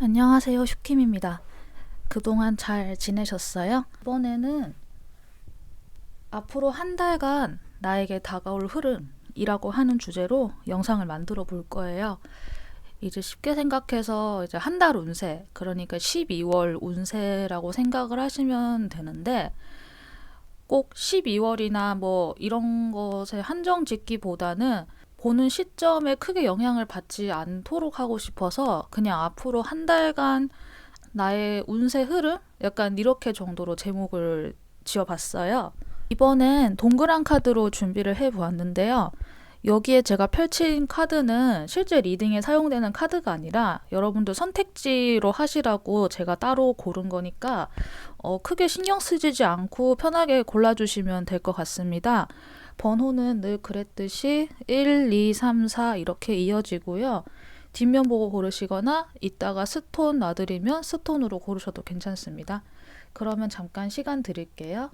안녕하세요, 슈킴입니다. 그동안 잘 지내셨어요? 이번에는 앞으로 한 달간 나에게 다가올 흐름이라고 하는 주제로 영상을 만들어 볼 거예요. 이제 쉽게 생각해서 이제 한 달 운세, 그러니까 12월 운세라고 생각을 하시면 되는데, 꼭 12월이나 뭐 이런 것에 한정 짓기보다는 보는 시점에 크게 영향을 받지 않도록 하고 싶어서 그냥 앞으로 한 달간 나의 운세 흐름? 약간 이렇게 정도로 제목을 지어봤어요. 이번엔 동그란 카드로 준비를 해보았는데요. 여기에 제가 펼친 카드는 실제 리딩에 사용되는 카드가 아니라 여러분들 선택지로 하시라고 제가 따로 고른 거니까 크게 신경 쓰지 않고 편하게 골라주시면 될 것 같습니다. 번호는 늘 그랬듯이 1, 2, 3, 4 이렇게 이어지고요. 뒷면 보고 고르시거나 이따가 스톤 놔드리면 스톤으로 고르셔도 괜찮습니다. 그러면 잠깐 시간 드릴게요.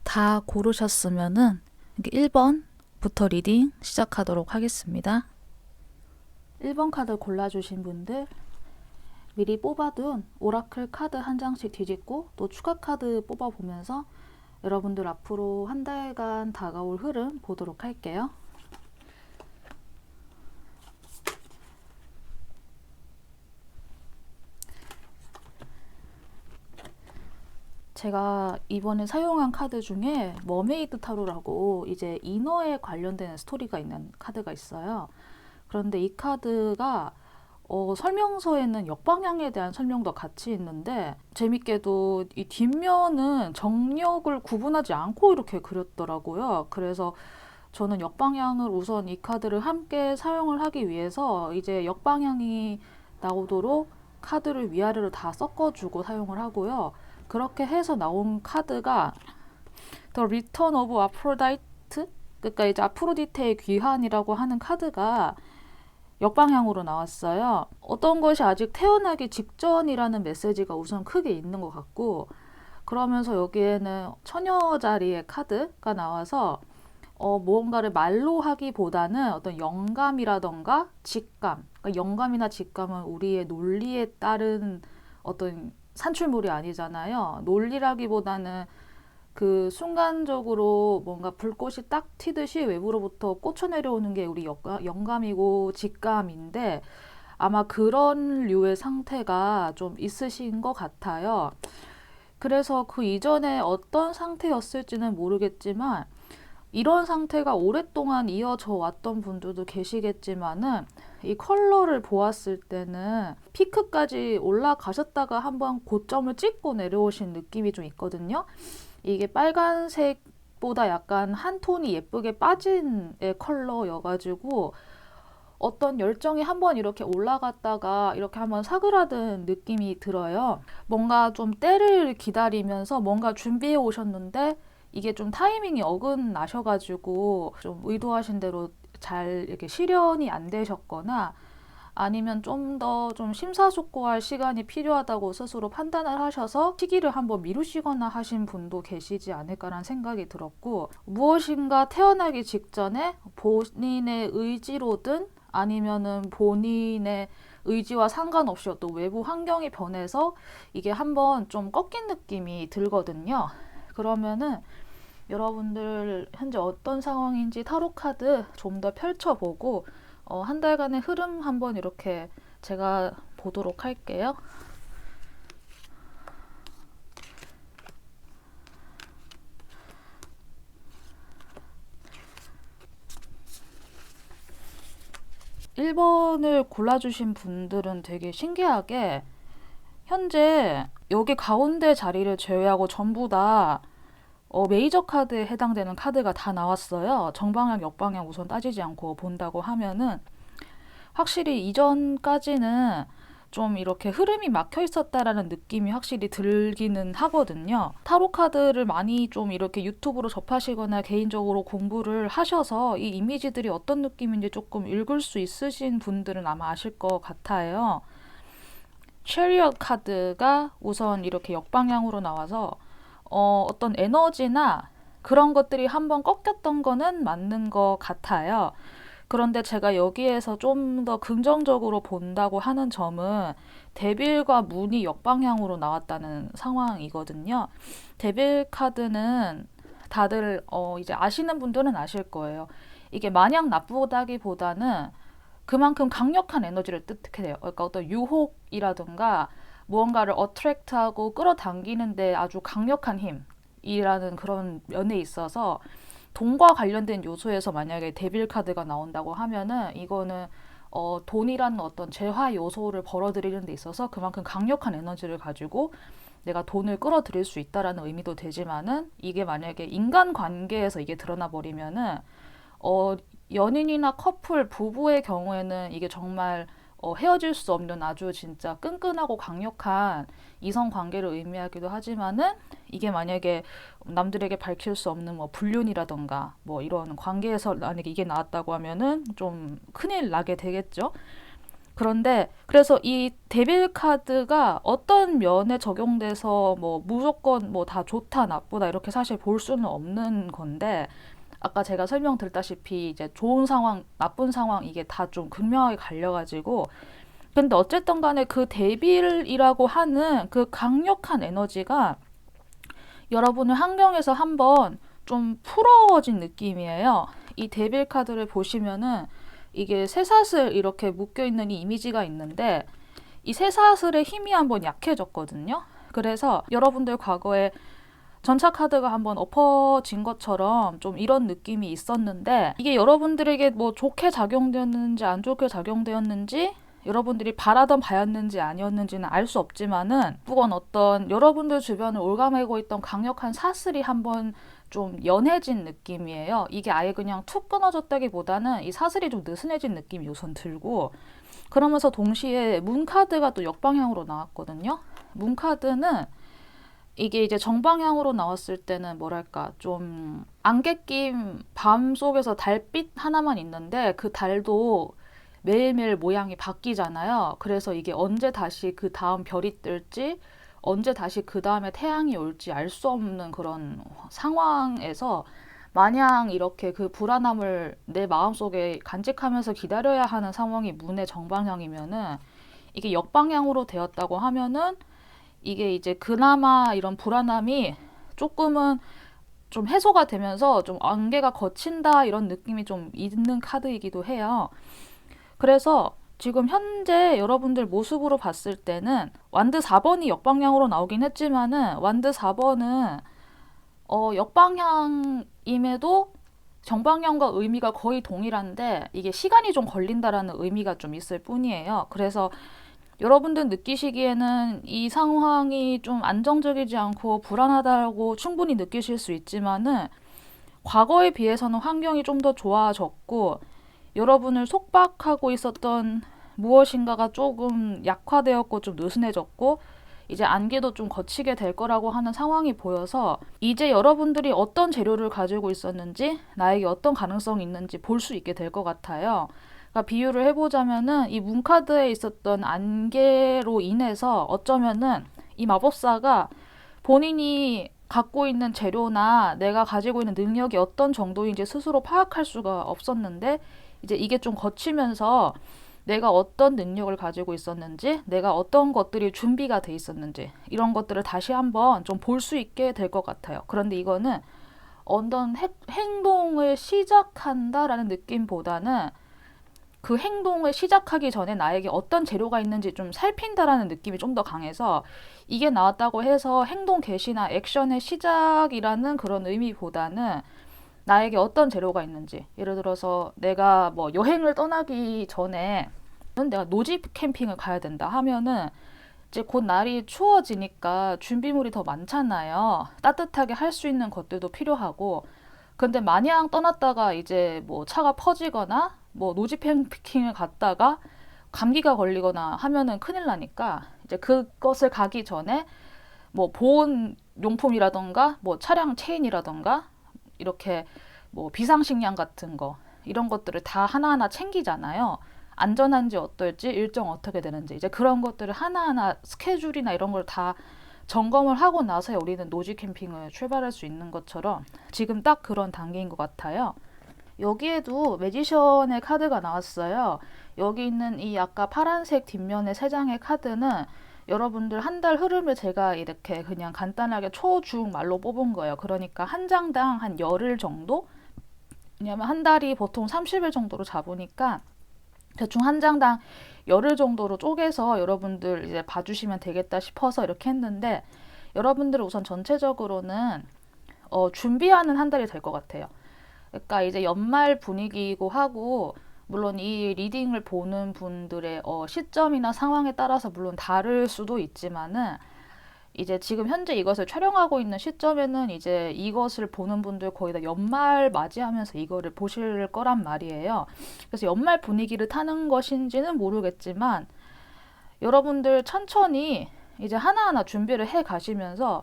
다 고르셨으면은 1번부터 리딩 시작하도록 하겠습니다. 1번 카드 골라주신 분들 미리 뽑아둔 오라클 카드 한 장씩 뒤집고 또 추가 카드 뽑아보면서 여러분들 앞으로 한 달간 다가올 흐름 보도록 할게요. 제가 이번에 사용한 카드 중에 머메이드 타로라고 이제 인어에 관련된 스토리가 있는 카드가 있어요. 그런데 이 카드가 설명서에는 역방향에 대한 설명도 같이 있는데 재밌게도 이 뒷면은 정력을 구분하지 않고 이렇게 그렸더라고요. 그래서 저는 역방향을 우선 이 카드를 함께 사용을 하기 위해서 이제 역방향이 나오도록 카드를 위아래로 다 섞어주고 사용을 하고요. 그렇게 해서 나온 카드가 The Return of Aphrodite? 그러니까 이제 아프로디테의 귀환이라고 하는 카드가 역방향으로 나왔어요. 어떤 것이 아직 태어나기 직전이라는 메시지가 우선 크게 있는 것 같고, 그러면서 여기에는 처녀 자리의 카드가 나와서 무언가를 말로 하기보다는 어떤 영감이라던가 직감, 그러니까 영감이나 직감은 우리의 논리에 따른 어떤 산출물이 아니잖아요. 논리라기보다는 그 순간적으로 뭔가 불꽃이 딱 튀듯이 외부로부터 꽂혀 내려오는 게 우리 영감이고 직감인데 아마 그런 류의 상태가 좀 있으신 것 같아요. 그래서 그 이전에 어떤 상태였을지는 모르겠지만 이런 상태가 오랫동안 이어져 왔던 분들도 계시겠지만은 이 컬러를 보았을 때는 피크까지 올라가셨다가 한번 고점을 찍고 내려오신 느낌이 좀 있거든요. 이게 빨간색보다 약간 한 톤이 예쁘게 빠진 컬러여가지고 어떤 열정이 한번 이렇게 올라갔다가 이렇게 한번 사그라든 느낌이 들어요. 뭔가 좀 때를 기다리면서 뭔가 준비해 오셨는데 이게 좀 타이밍이 어긋나셔가지고 좀 의도하신 대로 잘 이렇게 실현이 안 되셨거나 아니면 좀 더 좀 심사숙고할 시간이 필요하다고 스스로 판단을 하셔서 시기를 한번 미루시거나 하신 분도 계시지 않을까라는 생각이 들었고, 무엇인가 태어나기 직전에 본인의 의지로든 아니면은 본인의 의지와 상관없이 어떤 외부 환경이 변해서 이게 한번 좀 꺾인 느낌이 들거든요. 그러면은 여러분들 현재 어떤 상황인지 타로 카드 좀 더 펼쳐보고 한 달간의 흐름 한번 이렇게 제가 보도록 할게요. 1번을 골라주신 분들은 되게 신기하게 현재 여기 가운데 자리를 제외하고 전부 다 메이저 카드에 해당되는 카드가 다 나왔어요. 정방향, 역방향 우선 따지지 않고 본다고 하면은 확실히 이전까지는 좀 이렇게 흐름이 막혀 있었다라는 느낌이 확실히 들기는 하거든요. 타로 카드를 많이 좀 이렇게 유튜브로 접하시거나 개인적으로 공부를 하셔서 이 이미지들이 어떤 느낌인지 조금 읽을 수 있으신 분들은 아마 아실 것 같아요. 체리엇 카드가 우선 이렇게 역방향으로 나와서 어떤 에너지나 그런 것들이 한번 꺾였던 거는 맞는 것 같아요. 그런데 제가 여기에서 좀 더 긍정적으로 본다고 하는 점은 데빌과 문이 역방향으로 나왔다는 상황이거든요. 데빌 카드는 다들 이제 아시는 분들은 아실 거예요. 이게 마냥 나쁘다기보다는 그만큼 강력한 에너지를 뜻해요. 그러니까 어떤 유혹이라든가 무언가를 어트랙트하고 끌어당기는데 아주 강력한 힘이라는 그런 면에 있어서 돈과 관련된 요소에서 만약에 데빌 카드가 나온다고 하면은 이거는 돈이라는 어떤 재화 요소를 벌어들이는 데 있어서 그만큼 강력한 에너지를 가지고 내가 돈을 끌어들일 수 있다라는 의미도 되지만은 이게 만약에 인간 관계에서 이게 드러나 버리면은 연인이나 커플, 부부의 경우에는 이게 정말 헤어질 수 없는 아주 진짜 끈끈하고 강력한 이성 관계를 의미하기도 하지만은 이게 만약에 남들에게 밝힐 수 없는 뭐 불륜이라던가 뭐 이런 관계에서 만약에 이게 나왔다고 하면은 좀 큰일 나게 되겠죠. 그런데 그래서 이 데빌 카드가 어떤 면에 적용돼서 뭐 무조건 뭐 다 좋다 나쁘다 이렇게 사실 볼 수는 없는 건데 아까 제가 설명드렸다시피 이제 좋은 상황, 나쁜 상황 이게 다 좀 극명하게 갈려가지고 근데 어쨌든 간에 그 데빌이라고 하는 그 강력한 에너지가 여러분의 환경에서 한번 좀 풀어진 느낌이에요. 이 데빌 카드를 보시면은 이게 쇠사슬 이렇게 묶여있는 이 이미지가 있는데 이 쇠사슬의 힘이 한번 약해졌거든요. 그래서 여러분들 과거에 전차 카드가 한번 엎어진 것처럼 좀 이런 느낌이 있었는데 이게 여러분들에게 뭐 좋게 작용되었는지 안 좋게 작용되었는지 여러분들이 바라던 바였는지 아니었는지는 알 수 없지만은 그건 어떤 여러분들 주변을 올가매고 있던 강력한 사슬이 한번 좀 연해진 느낌이에요. 이게 아예 그냥 툭 끊어졌다기보다는 이 사슬이 좀 느슨해진 느낌이 우선 들고 그러면서 동시에 문 카드가 또 역방향으로 나왔거든요. 문 카드는 이게 이제 정방향으로 나왔을 때는 뭐랄까 좀 안개 낀 밤 속에서 달빛 하나만 있는데 그 달도 매일매일 모양이 바뀌잖아요. 그래서 이게 언제 다시 그 다음 별이 뜰지 언제 다시 그 다음에 태양이 올지 알 수 없는 그런 상황에서 마냥 이렇게 그 불안함을 내 마음속에 간직하면서 기다려야 하는 상황이 문의 정방향이면은 이게 역방향으로 되었다고 하면은 이게 이제 그나마 이런 불안함이 조금은 좀 해소가 되면서 좀 안개가 걷힌다 이런 느낌이 좀 있는 카드이기도 해요. 그래서 지금 현재 여러분들 모습으로 봤을 때는 완드 4번이 역방향으로 나오긴 했지만은 완드 4번은 역방향임에도 정방향과 의미가 거의 동일한데 이게 시간이 좀 걸린다라는 의미가 좀 있을 뿐이에요. 그래서 여러분들 느끼시기에는 이 상황이 좀 안정적이지 않고 불안하다고 충분히 느끼실 수 있지만은 과거에 비해서는 환경이 좀 더 좋아졌고 여러분을 속박하고 있었던 무엇인가가 조금 약화되었고 좀 느슨해졌고 이제 안개도 좀 거치게 될 거라고 하는 상황이 보여서 이제 여러분들이 어떤 재료를 가지고 있었는지 나에게 어떤 가능성이 있는지 볼 수 있게 될 것 같아요. 그러니까 비유를 해보자면은 이 문카드에 있었던 안개로 인해서 어쩌면은 이 마법사가 본인이 갖고 있는 재료나 내가 가지고 있는 능력이 어떤 정도인지 스스로 파악할 수가 없었는데 이제 이게 좀 거치면서 내가 어떤 능력을 가지고 있었는지 내가 어떤 것들이 준비가 돼 있었는지 이런 것들을 다시 한번 좀 볼 수 있게 될 것 같아요. 그런데 이거는 어떤 행동을 시작한다라는 느낌보다는 그 행동을 시작하기 전에 나에게 어떤 재료가 있는지 좀 살핀다라는 느낌이 좀 더 강해서 이게 나왔다고 해서 행동 개시나 액션의 시작이라는 그런 의미보다는 나에게 어떤 재료가 있는지, 예를 들어서 내가 뭐 여행을 떠나기 전에 내가 노지 캠핑을 가야 된다 하면은 이제 곧 날이 추워지니까 준비물이 더 많잖아요. 따뜻하게 할 수 있는 것들도 필요하고. 근데 마냥 떠났다가 이제 뭐 차가 퍼지거나 뭐 노지 캠핑을 갔다가 감기가 걸리거나 하면은 큰일 나니까 이제 그것을 가기 전에 뭐 보온 용품이라던가 뭐 차량 체인이라던가 이렇게 뭐 비상식량 같은 거 이런 것들을 다 하나하나 챙기잖아요. 안전한지 어떨지 일정 어떻게 되는지 이제 그런 것들을 하나하나 스케줄이나 이런 걸 다 점검을 하고 나서 우리는 노지 캠핑을 출발할 수 있는 것처럼 지금 딱 그런 단계인 것 같아요. 여기에도 매지션의 카드가 나왔어요. 여기 있는 이 아까 파란색 뒷면의 세 장의 카드는 여러분들 한 달 흐름을 제가 이렇게 그냥 간단하게 초중 말로 뽑은 거예요. 그러니까 한 장당 한 열흘 정도? 왜냐면 한 달이 보통 30일 정도로 잡으니까 대충 한 장당 열흘 정도로 쪼개서 여러분들 이제 봐주시면 되겠다 싶어서 이렇게 했는데 여러분들은 우선 전체적으로는 준비하는 한 달이 될 것 같아요. 그러니까 이제 연말 분위기이고 하고 물론 이 리딩을 보는 분들의 시점이나 상황에 따라서 물론 다를 수도 있지만은 이제 지금 현재 이것을 촬영하고 있는 시점에는 이제 이것을 보는 분들 거의 다 연말 맞이하면서 이거를 보실 거란 말이에요. 그래서 연말 분위기를 타는 것인지는 모르겠지만 여러분들 천천히 이제 하나하나 준비를 해 가시면서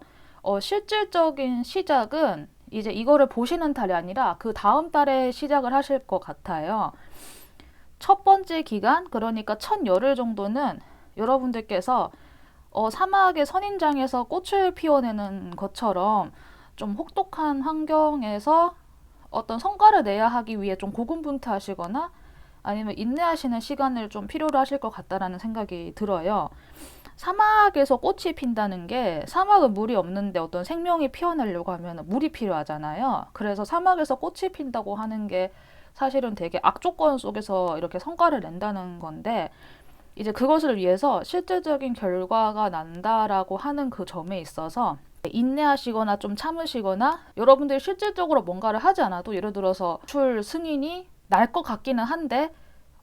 실질적인 시작은 이제 이거를 보시는 달이 아니라 그 다음 달에 시작을 하실 것 같아요. 첫 번째 기간, 그러니까 첫 열흘 정도는 여러분들께서 사막의 선인장에서 꽃을 피워내는 것처럼 좀 혹독한 환경에서 어떤 성과를 내야 하기 위해 좀 고군분투하시거나 아니면 인내하시는 시간을 좀 필요로 하실 것 같다라는 생각이 들어요. 사막에서 꽃이 핀다는 게 사막은 물이 없는데 어떤 생명이 피어나려고 하면 물이 필요하잖아요. 그래서 사막에서 꽃이 핀다고 하는 게 사실은 되게 악조건 속에서 이렇게 성과를 낸다는 건데 이제 그것을 위해서 실질적인 결과가 난다라고 하는 그 점에 있어서 인내하시거나 좀 참으시거나 여러분들이 실질적으로 뭔가를 하지 않아도 예를 들어서 출 승인이 날 것 같기는 한데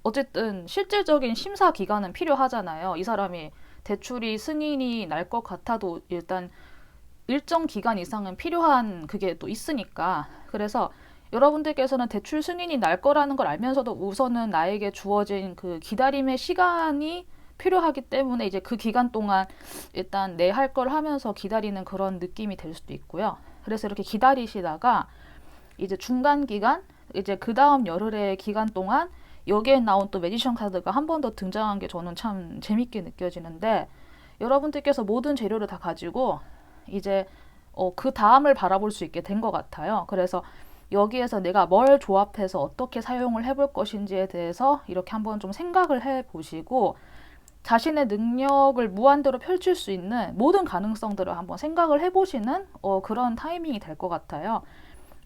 어쨌든 실질적인 심사 기간은 필요하잖아요. 이 사람이 대출이 승인이 날 것 같아도 일단 일정 기간 이상은 필요한 그게 또 있으니까 그래서 여러분들께서는 대출 승인이 날 거라는 걸 알면서도 우선은 나에게 주어진 그 기다림의 시간이 필요하기 때문에 이제 그 기간 동안 일단 내 할 걸 하면서 기다리는 그런 느낌이 될 수도 있고요. 그래서 이렇게 기다리시다가 이제 중간 기간, 이제 그 다음 열흘의 기간 동안 여기에 나온 또 매지션 카드가 한 번 더 등장한 게 저는 참 재밌게 느껴지는데 여러분들께서 모든 재료를 다 가지고 이제 그 다음을 바라볼 수 있게 된 것 같아요. 그래서 여기에서 내가 뭘 조합해서 어떻게 사용을 해볼 것인지에 대해서 이렇게 한번 좀 생각을 해보시고 자신의 능력을 무한대로 펼칠 수 있는 모든 가능성들을 한번 생각을 해보시는 그런 타이밍이 될 것 같아요.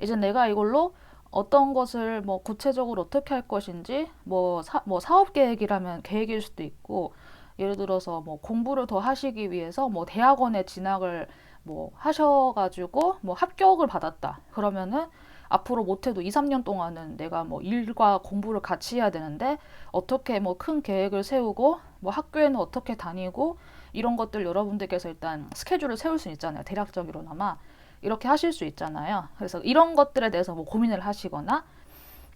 이제 내가 이걸로 어떤 것을 뭐 구체적으로 어떻게 할 것인지 뭐 사업 계획이라면 계획일 수도 있고 예를 들어서 뭐 공부를 더 하시기 위해서 뭐 대학원에 진학을 뭐 하셔가지고 뭐 합격을 받았다. 그러면은 앞으로 못해도 2, 3년 동안은 내가 뭐 일과 공부를 같이 해야 되는데 어떻게 뭐 큰 계획을 세우고 뭐 학교에는 어떻게 다니고 이런 것들 여러분들께서 일단 스케줄을 세울 수 있잖아요. 대략적으로나마 이렇게 하실 수 있잖아요. 그래서 이런 것들에 대해서 뭐 고민을 하시거나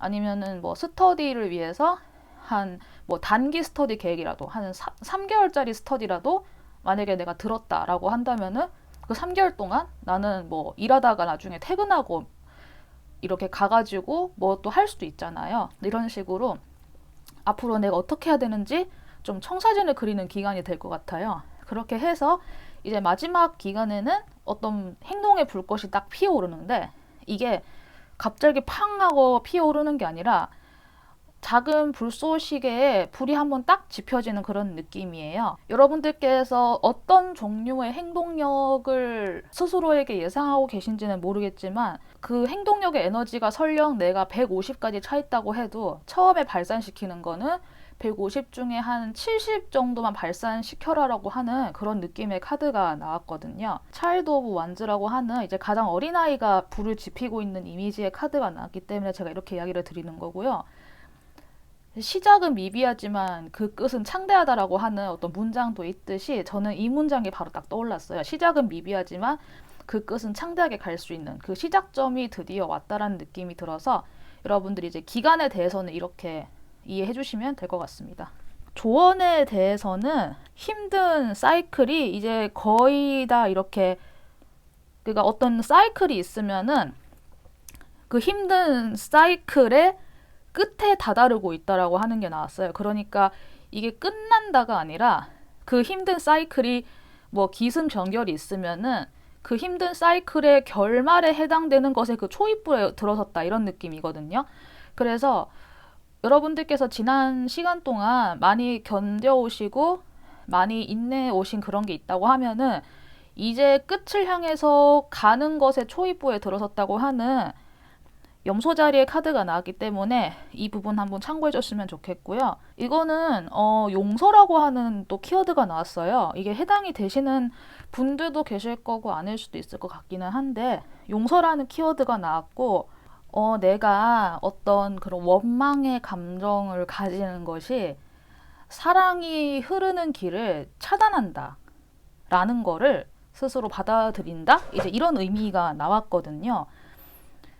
아니면은 뭐 스터디를 위해서 한 뭐 단기 스터디 계획이라도 한 3개월짜리 스터디라도 만약에 내가 들었다라고 한다면은 그 3개월 동안 나는 뭐 일하다가 나중에 퇴근하고 이렇게 가가지고 뭐 또 할 수도 있잖아요. 이런 식으로 앞으로 내가 어떻게 해야 되는지 좀 청사진을 그리는 기간이 될 것 같아요. 그렇게 해서 이제 마지막 기간에는 어떤 행동의 불꽃이 딱 피어오르는데 이게 갑자기 팡 하고 피어오르는 게 아니라 작은 불쏘시개에 불이 한번 딱 지펴지는 그런 느낌이에요. 여러분들께서 어떤 종류의 행동력을 스스로에게 예상하고 계신지는 모르겠지만 그 행동력의 에너지가 설령 내가 150까지 차 있다고 해도 처음에 발산시키는 거는 150 중에 한 70 정도만 발산시켜라라고 하는 그런 느낌의 카드가 나왔거든요. 차일드 오브 완즈라고 하는 이제 가장 어린아이가 불을 지피고 있는 이미지의 카드가 나왔기 때문에 제가 이렇게 이야기를 드리는 거고요. 시작은 미비하지만 그 끝은 창대하다라고 하는 어떤 문장도 있듯이 저는 이 문장이 바로 딱 떠올랐어요. 시작은 미비하지만 그 끝은 창대하게 갈 수 있는 그 시작점이 드디어 왔다라는 느낌이 들어서 여러분들이 이제 기간에 대해서는 이렇게 이해해 주시면 될 것 같습니다. 조언에 대해서는 힘든 사이클이 이제 거의 다 이렇게, 그러니까 어떤 사이클이 있으면은 그 힘든 사이클의 끝에 다다르고 있다라고 하는 게 나왔어요. 그러니까 이게 끝난다가 아니라 그 힘든 사이클이 뭐 기승전결이 있으면은 그 힘든 사이클의 결말에 해당되는 것에 그 초입부에 들어섰다 이런 느낌이거든요. 그래서 여러분들께서 지난 시간 동안 많이 견뎌오시고 많이 인내해 오신 그런 게 있다고 하면은 이제 끝을 향해서 가는 것에 초입부에 들어섰다고 하는 염소 자리의 카드가 나왔기 때문에 이 부분 한번 참고해 줬으면 좋겠고요. 이거는 용서라고 하는 또 키워드가 나왔어요. 이게 해당이 되시는 분들도 계실 거고 아닐 수도 있을 것 같기는 한데, 용서라는 키워드가 나왔고 내가 어떤 그런 원망의 감정을 가지는 것이 사랑이 흐르는 길을 차단한다 라는 거를 스스로 받아들인다? 이제 이런 의미가 나왔거든요.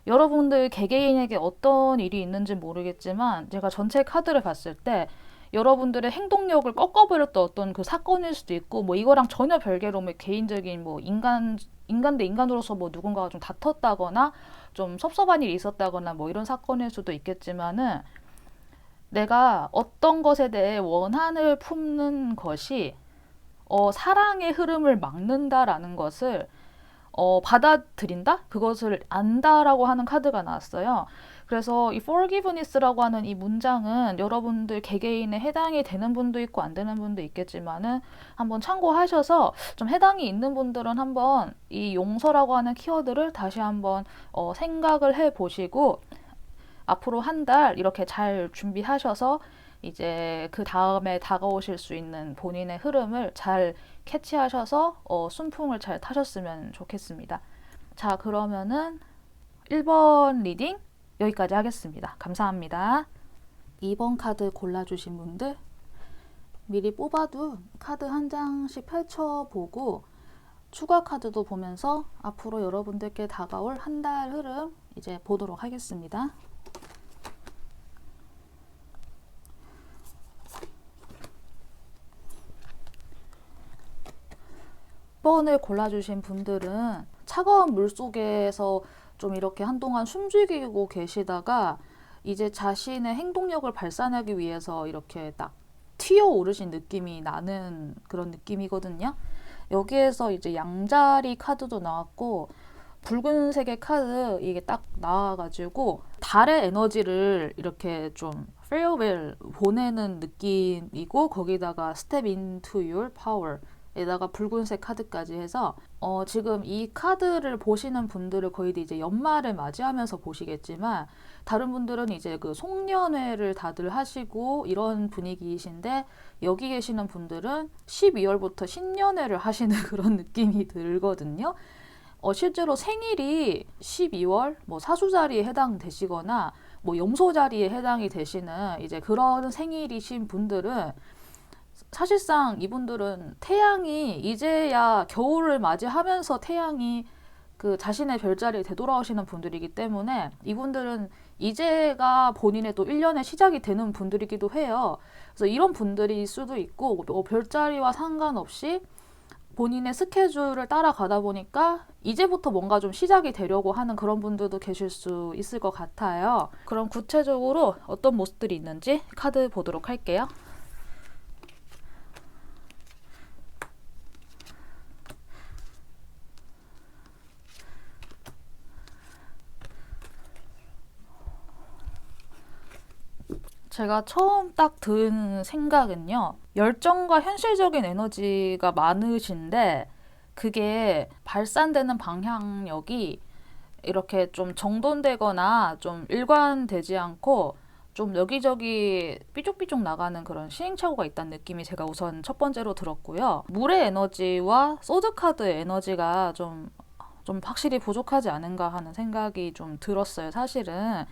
여러분들 개개인에게 어떤 일이 있는지 모르겠지만 제가 전체 카드를 봤을 때 여러분들의 행동력을 꺾어버렸던 어떤 그 사건일 수도 있고, 뭐 이거랑 전혀 별개로 뭐 개인적인 뭐 인간 대 인간으로서 뭐 누군가가 좀 다퉜다거나 좀 섭섭한 일이 있었다거나 뭐 이런 사건일 수도 있겠지만은, 내가 어떤 것에 대해 원한을 품는 것이 사랑의 흐름을 막는다라는 것을 받아들인다? 그것을 안다라고 하는 카드가 나왔어요. 그래서 이 forgiveness라고 하는 이 문장은 여러분들 개개인에 해당이 되는 분도 있고 안 되는 분도 있겠지만은 한번 참고하셔서 좀 해당이 있는 분들은 한번 이 용서라고 하는 키워드를 다시 한번 생각을 해 보시고 앞으로 한 달 이렇게 잘 준비하셔서 이제 그 다음에 다가오실 수 있는 본인의 흐름을 잘 캐치하셔서 순풍을 잘 타셨으면 좋겠습니다. 자, 그러면은 1번 리딩 여기까지 하겠습니다. 감사합니다. 2번 카드 골라주신 분들 미리 뽑아둔 카드 한 장씩 펼쳐보고 추가 카드도 보면서 앞으로 여러분들께 다가올 한 달 흐름 이제 보도록 하겠습니다. 10번을 골라주신 분들은 차가운 물 속에서 좀 이렇게 한동안 숨죽이고 계시다가 이제 자신의 행동력을 발산하기 위해서 이렇게 딱 튀어 오르신 느낌이 나는 그런 느낌이거든요. 여기에서 이제 양자리 카드도 나왔고 붉은색의 카드 이게 딱 나와가지고 달의 에너지를 이렇게 좀 farewell 보내는 느낌이고, 거기다가 step into your power 에다가 붉은색 카드까지 해서 지금 이 카드를 보시는 분들은 거의 이제 연말을 맞이하면서 보시겠지만 다른 분들은 이제 그 송년회를 다들 하시고 이런 분위기이신데, 여기 계시는 분들은 12월부터 신년회를 하시는 그런 느낌이 들거든요. 실제로 생일이 12월 뭐 사수자리에 해당되시거나 뭐 염소자리에 해당이 되시는 이제 그런 생일이신 분들은 사실상 이분들은 태양이 이제야 겨울을 맞이하면서 태양이 그 자신의 별자리에 되돌아오시는 분들이기 때문에 이분들은 이제가 본인의 또 1년의 시작이 되는 분들이기도 해요. 그래서 이런 분들일 수도 있고, 별자리와 상관없이 본인의 스케줄을 따라가다 보니까 이제부터 뭔가 좀 시작이 되려고 하는 그런 분들도 계실 수 있을 것 같아요. 그럼 구체적으로 어떤 모습들이 있는지 카드 보도록 할게요. 제가 처음 딱 든 생각은요, 열정과 현실적인 에너지가 많으신데 그게 발산되는 방향력이 이렇게 좀 정돈되거나 좀 일관되지 않고 좀 여기저기 삐죽삐죽 나가는 그런 시행착오가 있다는 느낌이 제가 우선 첫 번째로 들었고요. 물의 에너지와 소드카드의 에너지가 좀 확실히 부족하지 않은가 하는 생각이 좀 들었어요, 사실은.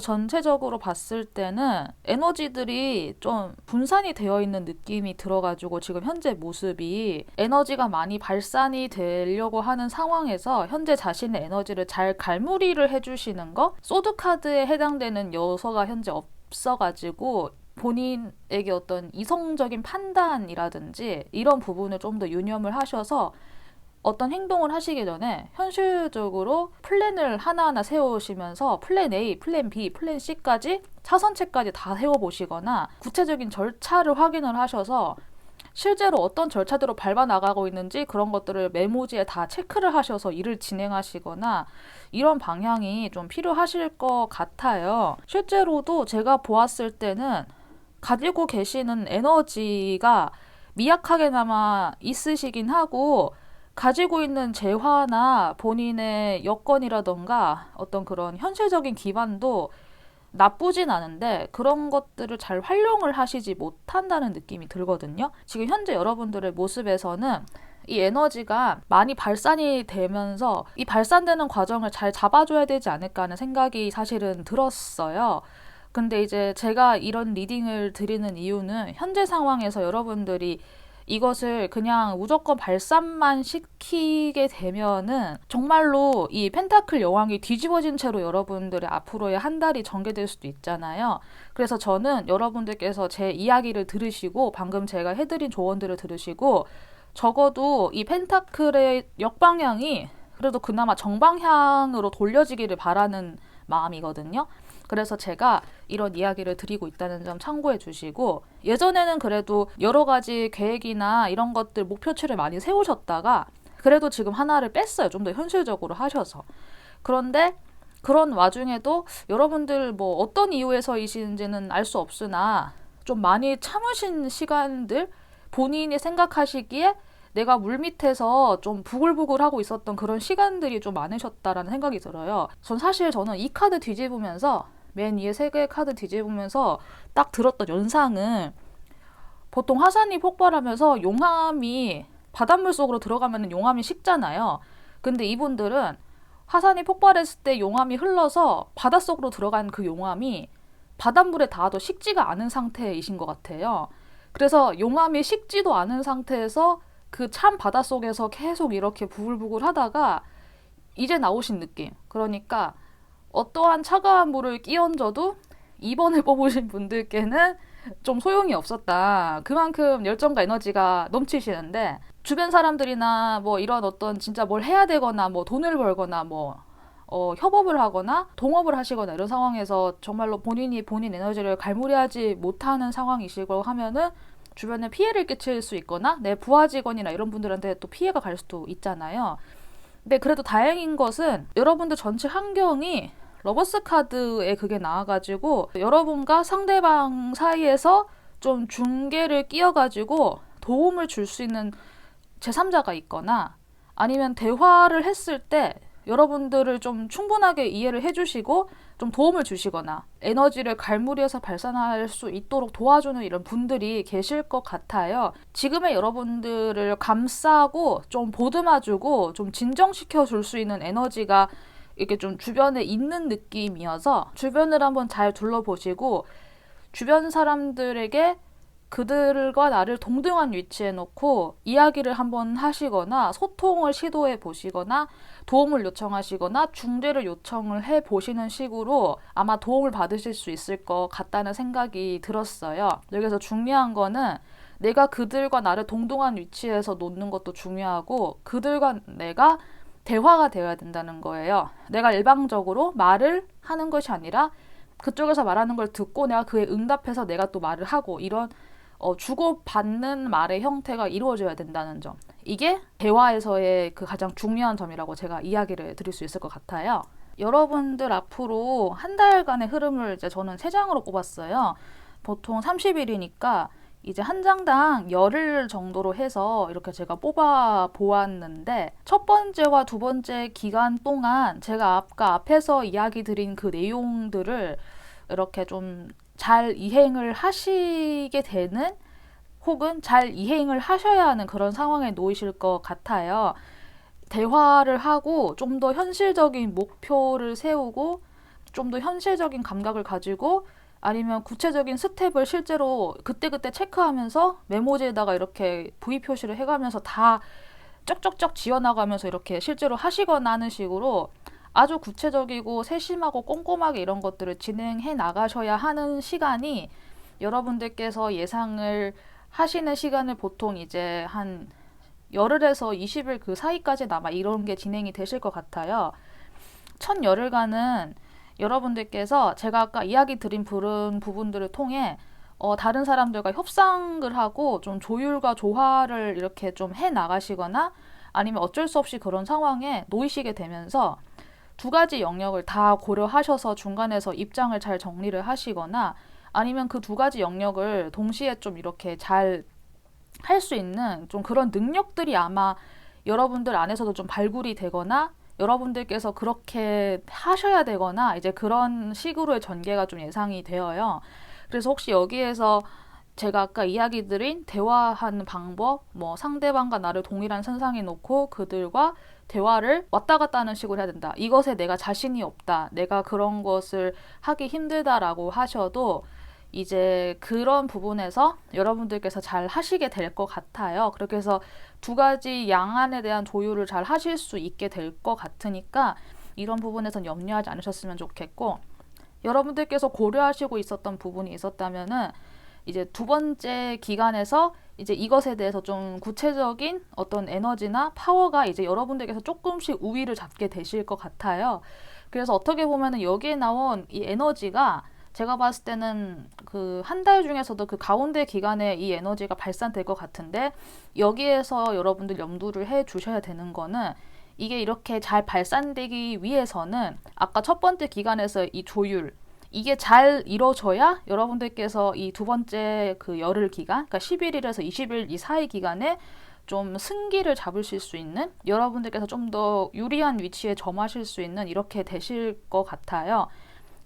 전체적으로 봤을 때는 에너지들이 좀 분산이 되어 있는 느낌이 들어가지고 지금 현재 모습이 에너지가 많이 발산이 되려고 하는 상황에서 현재 자신의 에너지를 잘 갈무리를 해주시는 거, 소드카드에 해당되는 요소가 현재 없어가지고 본인에게 어떤 이성적인 판단이라든지 이런 부분을 좀 더 유념을 하셔서 어떤 행동을 하시기 전에 현실적으로 플랜을 하나하나 세우시면서 플랜 A, 플랜 B, 플랜 C까지 차선책까지 다 세워보시거나 구체적인 절차를 확인을 하셔서 실제로 어떤 절차대로 밟아 나가고 있는지 그런 것들을 메모지에 다 체크를 하셔서 일을 진행하시거나 이런 방향이 좀 필요하실 것 같아요. 실제로도 제가 보았을 때는 가지고 계시는 에너지가 미약하게나마 있으시긴 하고 가지고 있는 재화나 본인의 여건이라던가 어떤 그런 현실적인 기반도 나쁘진 않은데 그런 것들을 잘 활용을 하시지 못한다는 느낌이 들거든요. 지금 현재 여러분들의 모습에서는 이 에너지가 많이 발산이 되면서 이 발산되는 과정을 잘 잡아줘야 되지 않을까 하는 생각이 사실은 들었어요. 근데 이제 제가 이런 리딩을 드리는 이유는 현재 상황에서 여러분들이 이것을 그냥 무조건 발산만 시키게 되면은 정말로 이 펜타클 여왕이 뒤집어진 채로 여러분들의 앞으로의 한 달이 전개될 수도 있잖아요. 그래서 저는 여러분들께서 제 이야기를 들으시고 방금 제가 해드린 조언들을 들으시고 적어도 이 펜타클의 역방향이 그래도 그나마 정방향으로 돌려지기를 바라는 마음이거든요. 그래서 제가 이런 이야기를 드리고 있다는 점 참고해 주시고 예전에는 그래도 여러 가지 계획이나 이런 것들 목표치를 많이 세우셨다가 그래도 지금 하나를 뺐어요. 좀 더 현실적으로 하셔서. 그런데 그런 와중에도 여러분들 뭐 어떤 이유에서이신지는 알 수 없으나 좀 많이 참으신 시간들 본인이 생각하시기에 내가 물밑에서 좀 부글부글하고 있었던 그런 시간들이 좀 많으셨다라는 생각이 들어요. 저는 이 카드 뒤집으면서 맨 위에 세 개의 카드 뒤집으면서 딱 들었던 연상은 보통 화산이 폭발하면서 용암이 바닷물 속으로 들어가면 용암이 식잖아요. 근데 이분들은 화산이 폭발했을 때 용암이 흘러서 바닷속으로 들어간 그 용암이 바닷물에 닿아도 식지가 않은 상태이신 것 같아요. 그래서 용암이 식지도 않은 상태에서 그 찬 바닷속에서 계속 이렇게 부글부글 하다가 이제 나오신 느낌. 그러니까 어떠한 차가운 물을 끼얹어도 2번을 뽑으신 분들께는 좀 소용이 없었다. 그만큼 열정과 에너지가 넘치시는데 주변 사람들이나 뭐 이런 어떤 진짜 뭘 해야 되거나 뭐 돈을 벌거나 뭐 협업을 하거나 동업을 하시거나 이런 상황에서 정말로 본인이 본인 에너지를 갈무리하지 못하는 상황이시고 하면은 주변에 피해를 끼칠 수 있거나 내 부하 직원이나 이런 분들한테 또 피해가 갈 수도 있잖아요. 근데 그래도 다행인 것은 여러분들 전체 환경이 러버스 카드에 그게 나와가지고 여러분과 상대방 사이에서 좀 중개를 끼워가지고 도움을 줄 수 있는 제3자가 있거나 아니면 대화를 했을 때 여러분들을 좀 충분하게 이해를 해주시고 좀 도움을 주시거나 에너지를 갈무리해서 발산할 수 있도록 도와주는 이런 분들이 계실 것 같아요. 지금의 여러분들을 감싸고 좀 보듬어주고 좀 진정시켜 줄 수 있는 에너지가 이렇게 좀 주변에 있는 느낌이어서 주변을 한번 잘 둘러보시고 주변 사람들에게 그들과 나를 동등한 위치에 놓고 이야기를 한번 하시거나 소통을 시도해 보시거나 도움을 요청하시거나 중재를 요청을 해 보시는 식으로 아마 도움을 받으실 수 있을 것 같다는 생각이 들었어요. 여기서 중요한 거는 내가 그들과 나를 동등한 위치에서 놓는 것도 중요하고 그들과 내가 대화가 되어야 된다는 거예요. 내가 일방적으로 말을 하는 것이 아니라 그쪽에서 말하는 걸 듣고 내가 그에 응답해서 내가 또 말을 하고 이런 주고받는 말의 형태가 이루어져야 된다는 점. 이게 대화에서의 그 가장 중요한 점이라고 제가 이야기를 드릴 수 있을 것 같아요. 여러분들 앞으로 한 달간의 흐름을 이제 저는 3장으로 뽑았어요. 보통 30일이니까 이제 한 장당 열흘 정도로 해서 이렇게 제가 뽑아 보았는데, 첫 번째와 두 번째 기간 동안 제가 아까 앞에서 이야기 드린 그 내용들을 이렇게 좀 잘 이행을 하시게 되는, 혹은 잘 이행을 하셔야 하는 그런 상황에 놓이실 것 같아요. 대화를 하고 좀 더 현실적인 목표를 세우고 좀 더 현실적인 감각을 가지고, 아니면 구체적인 스텝을 실제로 그때그때 체크하면서 메모지에다가 이렇게 V 표시를 해가면서 다 쩍쩍쩍 지어나가면서 이렇게 실제로 하시거나 하는 식으로 아주 구체적이고 세심하고 꼼꼼하게 이런 것들을 진행해 나가셔야 하는 시간이, 여러분들께서 예상을 하시는 시간을 보통 이제 한 열흘에서 20일 그 사이까지 아마 이런 게 진행이 되실 것 같아요. 첫 열흘간은 여러분들께서 제가 아까 이야기 드린 그런 부분들을 통해 다른 사람들과 협상을 하고 좀 조율과 조화를 이렇게 좀 해 나가시거나, 아니면 어쩔 수 없이 그런 상황에 놓이시게 되면서 두 가지 영역을 다 고려하셔서 중간에서 입장을 잘 정리를 하시거나, 아니면 그 두 가지 영역을 동시에 좀 이렇게 잘 할 수 있는 좀 그런 능력들이 아마 여러분들 안에서도 좀 발굴이 되거나, 여러분들께서 그렇게 하셔야 되거나, 이제 그런 식으로의 전개가 좀 예상이 되어요. 그래서 혹시 여기에서 제가 아까 이야기 드린 대화하는 방법, 뭐 상대방과 나를 동일한 선상에 놓고 그들과 대화를 왔다 갔다 하는 식으로 해야 된다, 이것에 내가 자신이 없다, 내가 그런 것을 하기 힘들다라고 하셔도 이제 그런 부분에서 여러분들께서 잘 하시게 될 것 같아요. 그렇게 해서 두 가지 양안에 대한 조율을 잘 하실 수 있게 될 것 같으니까 이런 부분에선 염려하지 않으셨으면 좋겠고, 여러분들께서 고려하시고 있었던 부분이 있었다면은 이제 두 번째 기간에서 이제 이것에 대해서 좀 구체적인 어떤 에너지나 파워가 이제 여러분들께서 조금씩 우위를 잡게 되실 것 같아요. 그래서 어떻게 보면은 여기에 나온 이 에너지가 제가 봤을 때는 그 한 달 중에서도 그 가운데 기간에 이 에너지가 발산될 것 같은데, 여기에서 여러분들 염두를 해 주셔야 되는 거는, 이게 이렇게 잘 발산되기 위해서는 아까 첫 번째 기간에서 이 조율, 이게 잘 이루어져야 여러분들께서 이 두 번째 그 열흘 기간, 그러니까 11일에서 20일 이 사이 기간에 좀 승기를 잡으실 수 있는, 여러분들께서 좀 더 유리한 위치에 점하실 수 있는 이렇게 되실 것 같아요.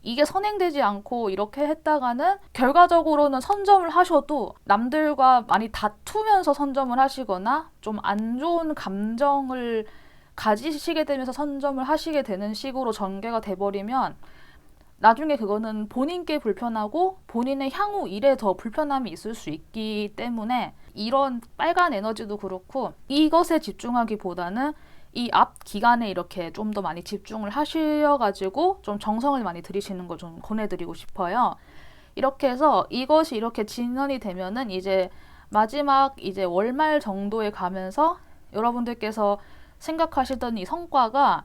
이게 선행되지 않고 이렇게 했다가는 결과적으로는 선점을 하셔도 남들과 많이 다투면서 선점을 하시거나 좀 안 좋은 감정을 가지시게 되면서 선점을 하시게 되는 식으로 전개가 돼버리면 나중에 그거는 본인께 불편하고 본인의 향후 일에 더 불편함이 있을 수 있기 때문에, 이런 빨간 에너지도 그렇고 이것에 집중하기보다는 이 앞 기간에 이렇게 좀 더 많이 집중을 하셔가지고 좀 정성을 많이 들이시는 걸 좀 권해드리고 싶어요. 이렇게 해서 이것이 이렇게 진전이 되면은 이제 마지막 이제 월말 정도에 가면서 여러분들께서 생각하시던 이 성과가,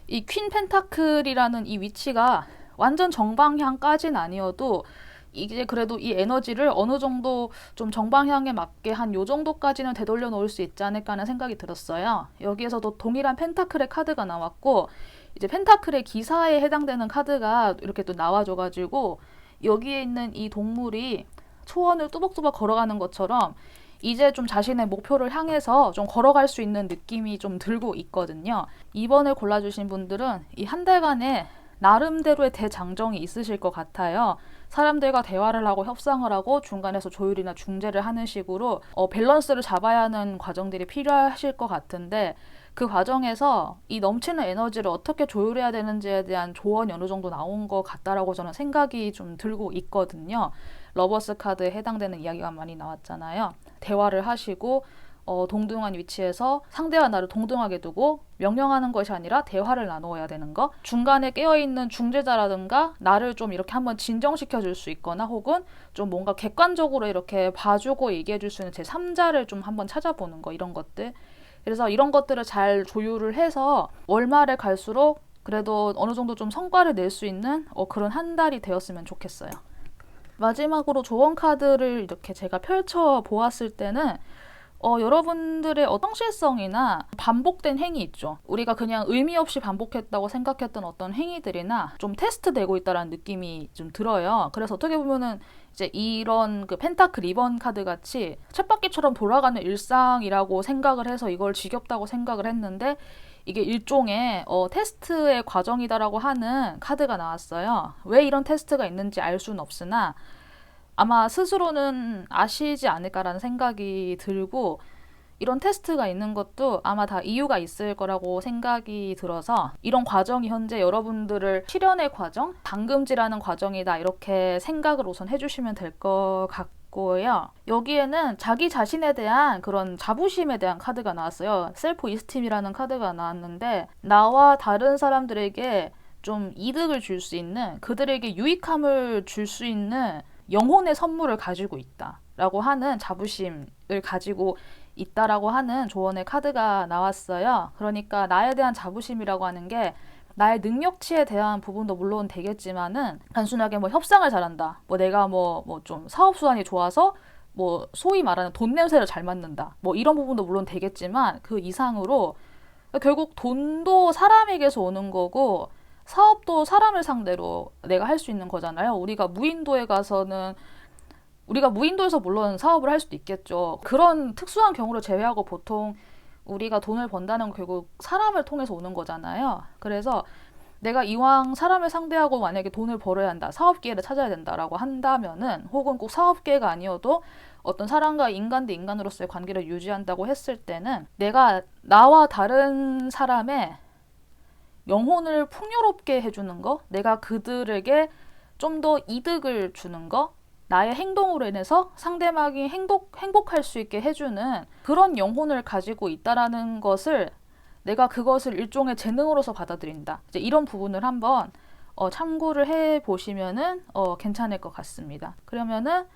이 퀸 펜타클이라는 이 위치가 완전 정방향까지는 아니어도 이제 그래도 이 에너지를 어느 정도 좀 정방향에 맞게 한 요 정도까지는 되돌려 놓을 수 있지 않을까 하는 생각이 들었어요. 여기에서도 동일한 펜타클의 카드가 나왔고, 이제 펜타클의 기사에 해당되는 카드가 이렇게 또 나와줘가지고 여기에 있는 이 동물이 초원을 뚜벅뚜벅 걸어가는 것처럼 이제 좀 자신의 목표를 향해서 좀 걸어갈 수 있는 느낌이 좀 들고 있거든요. 2번을 골라주신 분들은 이 한 달간의 나름대로의 대장정이 있으실 것 같아요. 사람들과 대화를 하고 협상을 하고 중간에서 조율이나 중재를 하는 식으로 밸런스를 잡아야 하는 과정들이 필요하실 것 같은데, 그 과정에서 이 넘치는 에너지를 어떻게 조율해야 되는지에 대한 조언이 어느 정도 나온 것 같다라고 저는 생각이 좀 들고 있거든요. 러버스 카드에 해당되는 이야기가 많이 나왔잖아요. 대화를 하시고 동등한 위치에서 상대와 나를 동등하게 두고 명령하는 것이 아니라 대화를 나누어야 되는 거, 중간에 깨어있는 중재자라든가 나를 좀 이렇게 한번 진정시켜 줄 수 있거나, 혹은 좀 뭔가 객관적으로 이렇게 봐주고 얘기해 줄 수 있는 제3자를 좀 한번 찾아보는 거, 이런 것들. 그래서 이런 것들을 잘 조율을 해서 월말에 갈수록 그래도 어느 정도 좀 성과를 낼 수 있는 그런 한 달이 되었으면 좋겠어요. 마지막으로 조언 카드를 이렇게 제가 펼쳐 보았을 때는 여러분들의 성실성이나 반복된 행위 있죠. 우리가 그냥 의미 없이 반복했다고 생각했던 어떤 행위들이나 좀 테스트되고 있다는 느낌이 좀 들어요. 그래서 어떻게 보면은 이제 이런 그 펜타클 리번 카드 같이 쳇바퀴처럼 돌아가는 일상이라고 생각을 해서 이걸 지겹다고 생각을 했는데 이게 일종의 테스트의 과정이다라고 하는 카드가 나왔어요. 왜 이런 테스트가 있는지 알 수는 없으나 아마 스스로는 아시지 않을까라는 생각이 들고 이런 테스트가 있는 것도 아마 다 이유가 있을 거라고 생각이 들어서 이런 과정이 현재 여러분들을 실현의 과정, 담금질하는 과정이다 이렇게 생각을 우선 해주시면 될 것 같고요. 여기에는 자기 자신에 대한 그런 자부심에 대한 카드가 나왔어요. 셀프 이스팀이라는 카드가 나왔는데 나와 다른 사람들에게 좀 이득을 줄 수 있는 그들에게 유익함을 줄 수 있는 영혼의 선물을 가지고 있다라고 하는 자부심을 가지고 있다라고 하는 조언의 카드가 나왔어요. 그러니까 나에 대한 자부심이라고 하는 게 나의 능력치에 대한 부분도 물론 되겠지만은 단순하게 뭐 협상을 잘한다. 뭐 내가 뭐 좀 사업 수완이 좋아서 뭐 소위 말하는 돈 냄새를 잘 맡는다. 뭐 이런 부분도 물론 되겠지만 그 이상으로 결국 돈도 사람에게서 오는 거고 사업도 사람을 상대로 내가 할 수 있는 거잖아요. 우리가 무인도에서 물론 사업을 할 수도 있겠죠. 그런 특수한 경우를 제외하고 보통 우리가 돈을 번다는 건 결국 사람을 통해서 오는 거잖아요. 그래서 내가 이왕 사람을 상대하고 만약에 돈을 벌어야 한다, 사업 기회를 찾아야 된다라고 한다면은 혹은 꼭 사업 기회가 아니어도 어떤 사람과 인간 대 인간으로서의 관계를 유지한다고 했을 때는 내가 나와 다른 사람의 영혼을 풍요롭게 해주는 거, 내가 그들에게 좀 더 이득을 주는 거, 나의 행동으로 인해서 상대방이 행복할 수 있게 해주는 그런 영혼을 가지고 있다라는 것을 내가 그것을 일종의 재능으로서 받아들인다. 이제 이런 부분을 한번 참고를 해 보시면은 괜찮을 것 같습니다. 그러면은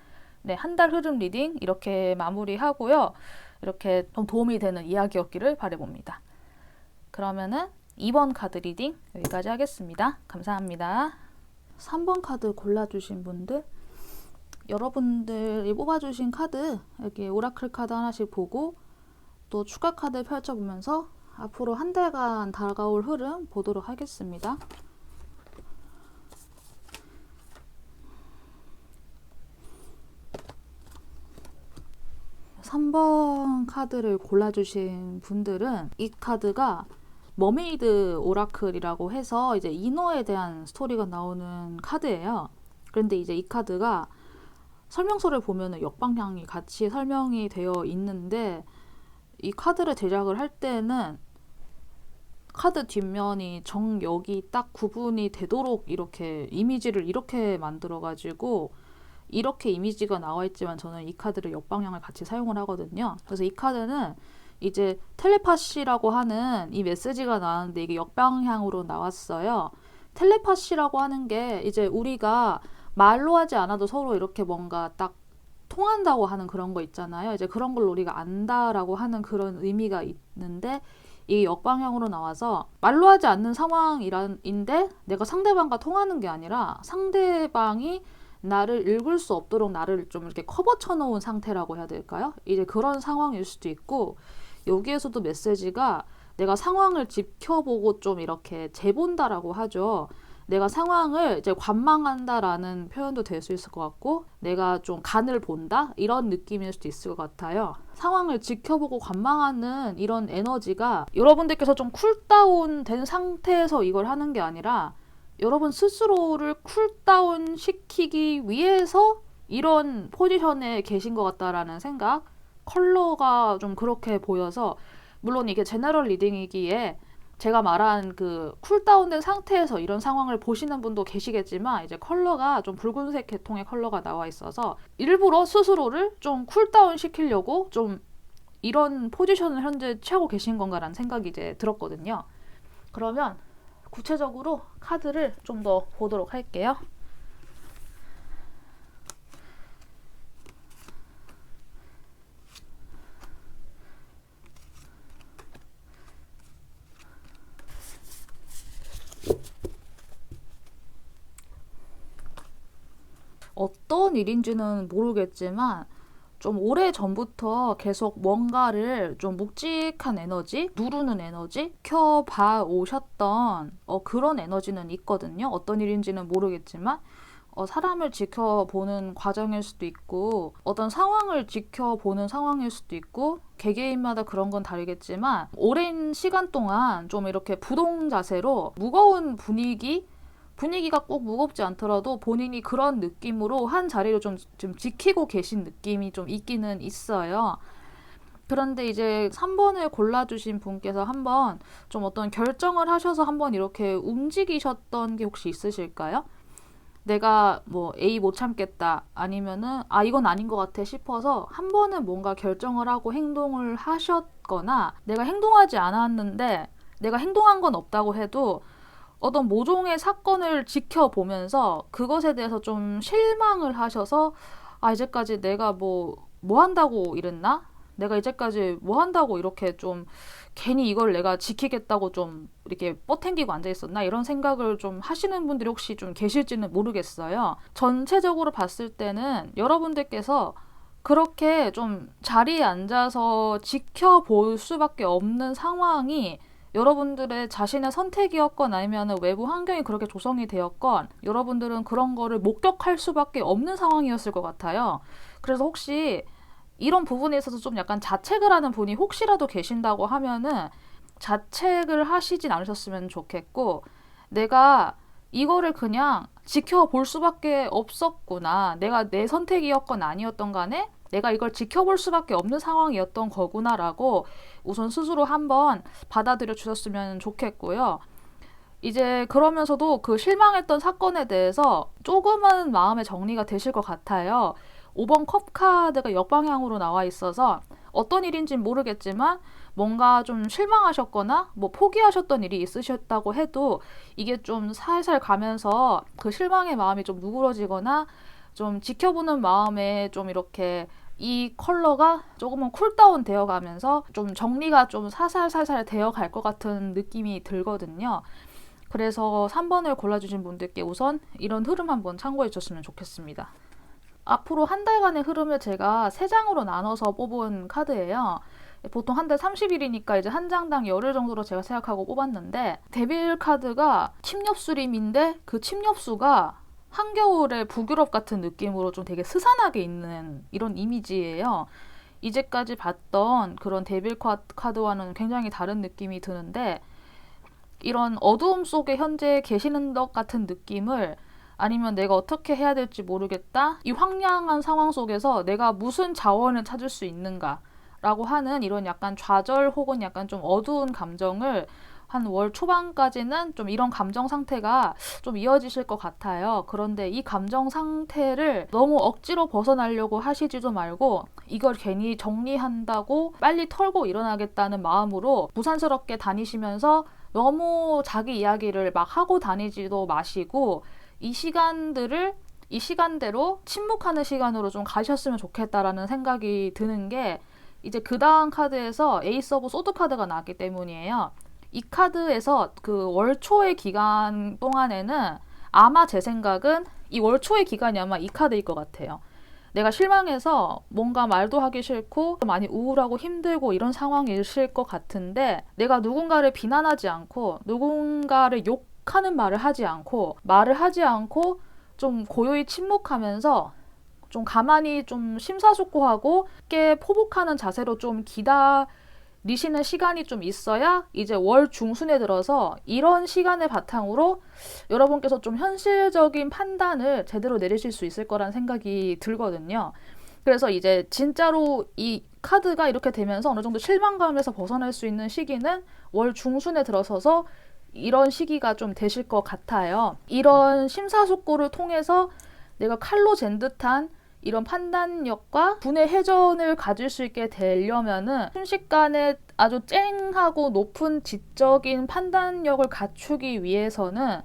네, 한 달 흐름 리딩 이렇게 마무리하고요. 이렇게 좀 도움이 되는 이야기였기를 바라봅니다. 그러면은 2번 카드 리딩 여기까지 하겠습니다. 감사합니다. 3번 카드 골라주신 분들, 여러분들이 뽑아주신 카드, 여기 오라클 카드 하나씩 보고 또 추가 카드 펼쳐보면서 앞으로 한 달간 다가올 흐름 보도록 하겠습니다. 3번 카드를 골라주신 분들은 이 카드가 머메이드 오라클이라고 해서 이제 인어에 대한 스토리가 나오는 카드예요. 그런데 이제 이 카드가 설명서를 보면은 역방향이 같이 설명이 되어 있는데 이 카드를 제작을 할 때는 카드 뒷면이 정역이 딱 구분이 되도록 이렇게 이미지를 이렇게 만들어 가지고 이렇게 이미지가 나와 있지만 저는 이 카드를 역방향을 같이 사용을 하거든요. 그래서 이 카드는 이제 텔레파시라고 하는 이 메시지가 나왔는데 이게 역방향으로 나왔어요. 텔레파시라고 하는 게 이제 우리가 말로 하지 않아도 서로 이렇게 뭔가 딱 통한다고 하는 그런 거 있잖아요. 이제 그런 걸 우리가 안다라고 하는 그런 의미가 있는데 이게 역방향으로 나와서 말로 하지 않는 상황인데 내가 상대방과 통하는 게 아니라 상대방이 나를 읽을 수 없도록 나를 좀 이렇게 커버 쳐놓은 상태라고 해야 될까요? 이제 그런 상황일 수도 있고 여기에서도 메시지가 내가 상황을 지켜보고 좀 이렇게 재본다라고 하죠. 내가 상황을 이제 관망한다라는 표현도 될 수 있을 것 같고 내가 좀 간을 본다 이런 느낌일 수도 있을 것 같아요. 상황을 지켜보고 관망하는 이런 에너지가 여러분들께서 좀 쿨다운 된 상태에서 이걸 하는 게 아니라 여러분 스스로를 쿨다운 시키기 위해서 이런 포지션에 계신 것 같다라는 생각, 컬러가 좀 그렇게 보여서 물론 이게 제너럴 리딩이기에 제가 말한 그 쿨다운된 상태에서 이런 상황을 보시는 분도 계시겠지만 이제 컬러가 좀 붉은색 계통의 컬러가 나와 있어서 일부러 스스로를 좀 쿨다운 시키려고 좀 이런 포지션을 현재 취하고 계신 건가라는 생각이 이제 들었거든요. 그러면 구체적으로 카드를 좀 더 보도록 할게요. 어떤 일인지는 모르겠지만 좀 오래 전부터 계속 뭔가를 좀 묵직한 에너지, 누르는 에너지 켜봐 오셨던 그런 에너지는 있거든요. 어떤 일인지는 모르겠지만 사람을 지켜보는 과정일 수도 있고 어떤 상황을 지켜보는 상황일 수도 있고 개개인마다 그런 건 다르겠지만 오랜 시간 동안 좀 이렇게 부동 자세로 무거운 분위기가 꼭 무겁지 않더라도 본인이 그런 느낌으로 한 자리를 좀 지키고 계신 느낌이 좀 있기는 있어요. 그런데 이제 3번을 골라주신 분께서 한번 좀 어떤 결정을 하셔서 한번 이렇게 움직이셨던 게 혹시 있으실까요? 내가 뭐 A 못 참겠다 아니면은 이건 아닌 것 같아 싶어서 한 번은 뭔가 결정을 하고 행동을 하셨거나 내가 행동하지 않았는데 내가 행동한 건 없다고 해도 어떤 모종의 사건을 지켜보면서 그것에 대해서 좀 실망을 하셔서 이제까지 내가 뭐 한다고 이랬나? 내가 이제까지 뭐 한다고 이렇게 좀 괜히 이걸 내가 지키겠다고 좀 이렇게 뻗탱기고 앉아 있었나? 이런 생각을 좀 하시는 분들이 혹시 좀 계실지는 모르겠어요. 전체적으로 봤을 때는 여러분들께서 그렇게 좀 자리에 앉아서 지켜볼 수밖에 없는 상황이 여러분들의 자신의 선택이었건 아니면 외부 환경이 그렇게 조성이 되었건 여러분들은 그런 거를 목격할 수밖에 없는 상황이었을 것 같아요. 그래서 혹시 이런 부분에 있어서 좀 약간 자책을 하는 분이 혹시라도 계신다고 하면은 자책을 하시진 않으셨으면 좋겠고 내가 이거를 그냥 지켜볼 수밖에 없었구나. 내가 내 선택이었건 아니었던 간에 내가 이걸 지켜볼 수밖에 없는 상황이었던 거구나라고 우선 스스로 한번 받아들여 주셨으면 좋겠고요. 이제 그러면서도 그 실망했던 사건에 대해서 조금은 마음의 정리가 되실 것 같아요. 5번 컵 카드가 역방향으로 나와 있어서 어떤 일인지는 모르겠지만 뭔가 좀 실망하셨거나 뭐 포기하셨던 일이 있으셨다고 해도 이게 좀 살살 가면서 그 실망의 마음이 좀 누그러지거나 좀 지켜보는 마음에 좀 이렇게 이 컬러가 조금은 쿨다운 되어 가면서 좀 정리가 좀 살살살살 되어 갈 것 같은 느낌이 들거든요. 그래서 3번을 골라주신 분들께 우선 이런 흐름 한번 참고해 주셨으면 좋겠습니다. 앞으로 한 달간의 흐름을 제가 3장으로 나눠서 뽑은 카드예요. 보통 한 달 30일이니까 이제 한 장당 열흘 정도로 제가 생각하고 뽑았는데 데빌 카드가 침엽수림인데 그 침엽수가 한겨울의 북유럽 같은 느낌으로 좀 되게 스산하게 있는 이런 이미지예요. 이제까지 봤던 그런 데빌 카드와는 굉장히 다른 느낌이 드는데 이런 어두움 속에 현재 계시는 것 같은 느낌을 아니면 내가 어떻게 해야 될지 모르겠다. 이 황량한 상황 속에서 내가 무슨 자원을 찾을 수 있는가 라고 하는 이런 약간 좌절 혹은 약간 좀 어두운 감정을 한 월 초반까지는 좀 이런 감정 상태가 좀 이어지실 것 같아요. 그런데 이 감정 상태를 너무 억지로 벗어나려고 하시지도 말고 이걸 괜히 정리한다고 빨리 털고 일어나겠다는 마음으로 부산스럽게 다니시면서 너무 자기 이야기를 막 하고 다니지도 마시고 이 시간대로 침묵하는 시간으로 좀 가셨으면 좋겠다라는 생각이 드는 게 이제 그 다음 카드에서 에이스 오브 소드 카드가 나왔기 때문이에요. 이 카드에서 그 월초의 기간 동안에는 아마 제 생각은 이 월초의 기간이 아마 이 카드일 것 같아요. 내가 실망해서 뭔가 말도 하기 싫고 많이 우울하고 힘들고 이런 상황이실 것 같은데 내가 누군가를 비난하지 않고 누군가를 욕하는 말을 하지 않고 좀 고요히 침묵하면서 좀 가만히 좀 심사숙고하고 깨 포복하는 자세로 좀 기다리시는 시간이 좀 있어야 이제 월 중순에 들어서 이런 시간을 바탕으로 여러분께서 좀 현실적인 판단을 제대로 내리실 수 있을 거란 생각이 들거든요. 그래서 이제 진짜로 이 카드가 이렇게 되면서 어느 정도 실망감에서 벗어날 수 있는 시기는 월 중순에 들어서서 이런 시기가 좀 되실 것 같아요. 이런 심사숙고를 통해서 내가 칼로 잰 듯한 이런 판단력과 분의 회전을 가질 수 있게 되려면은 순식간에 아주 쨍하고 높은 지적인 판단력을 갖추기 위해서는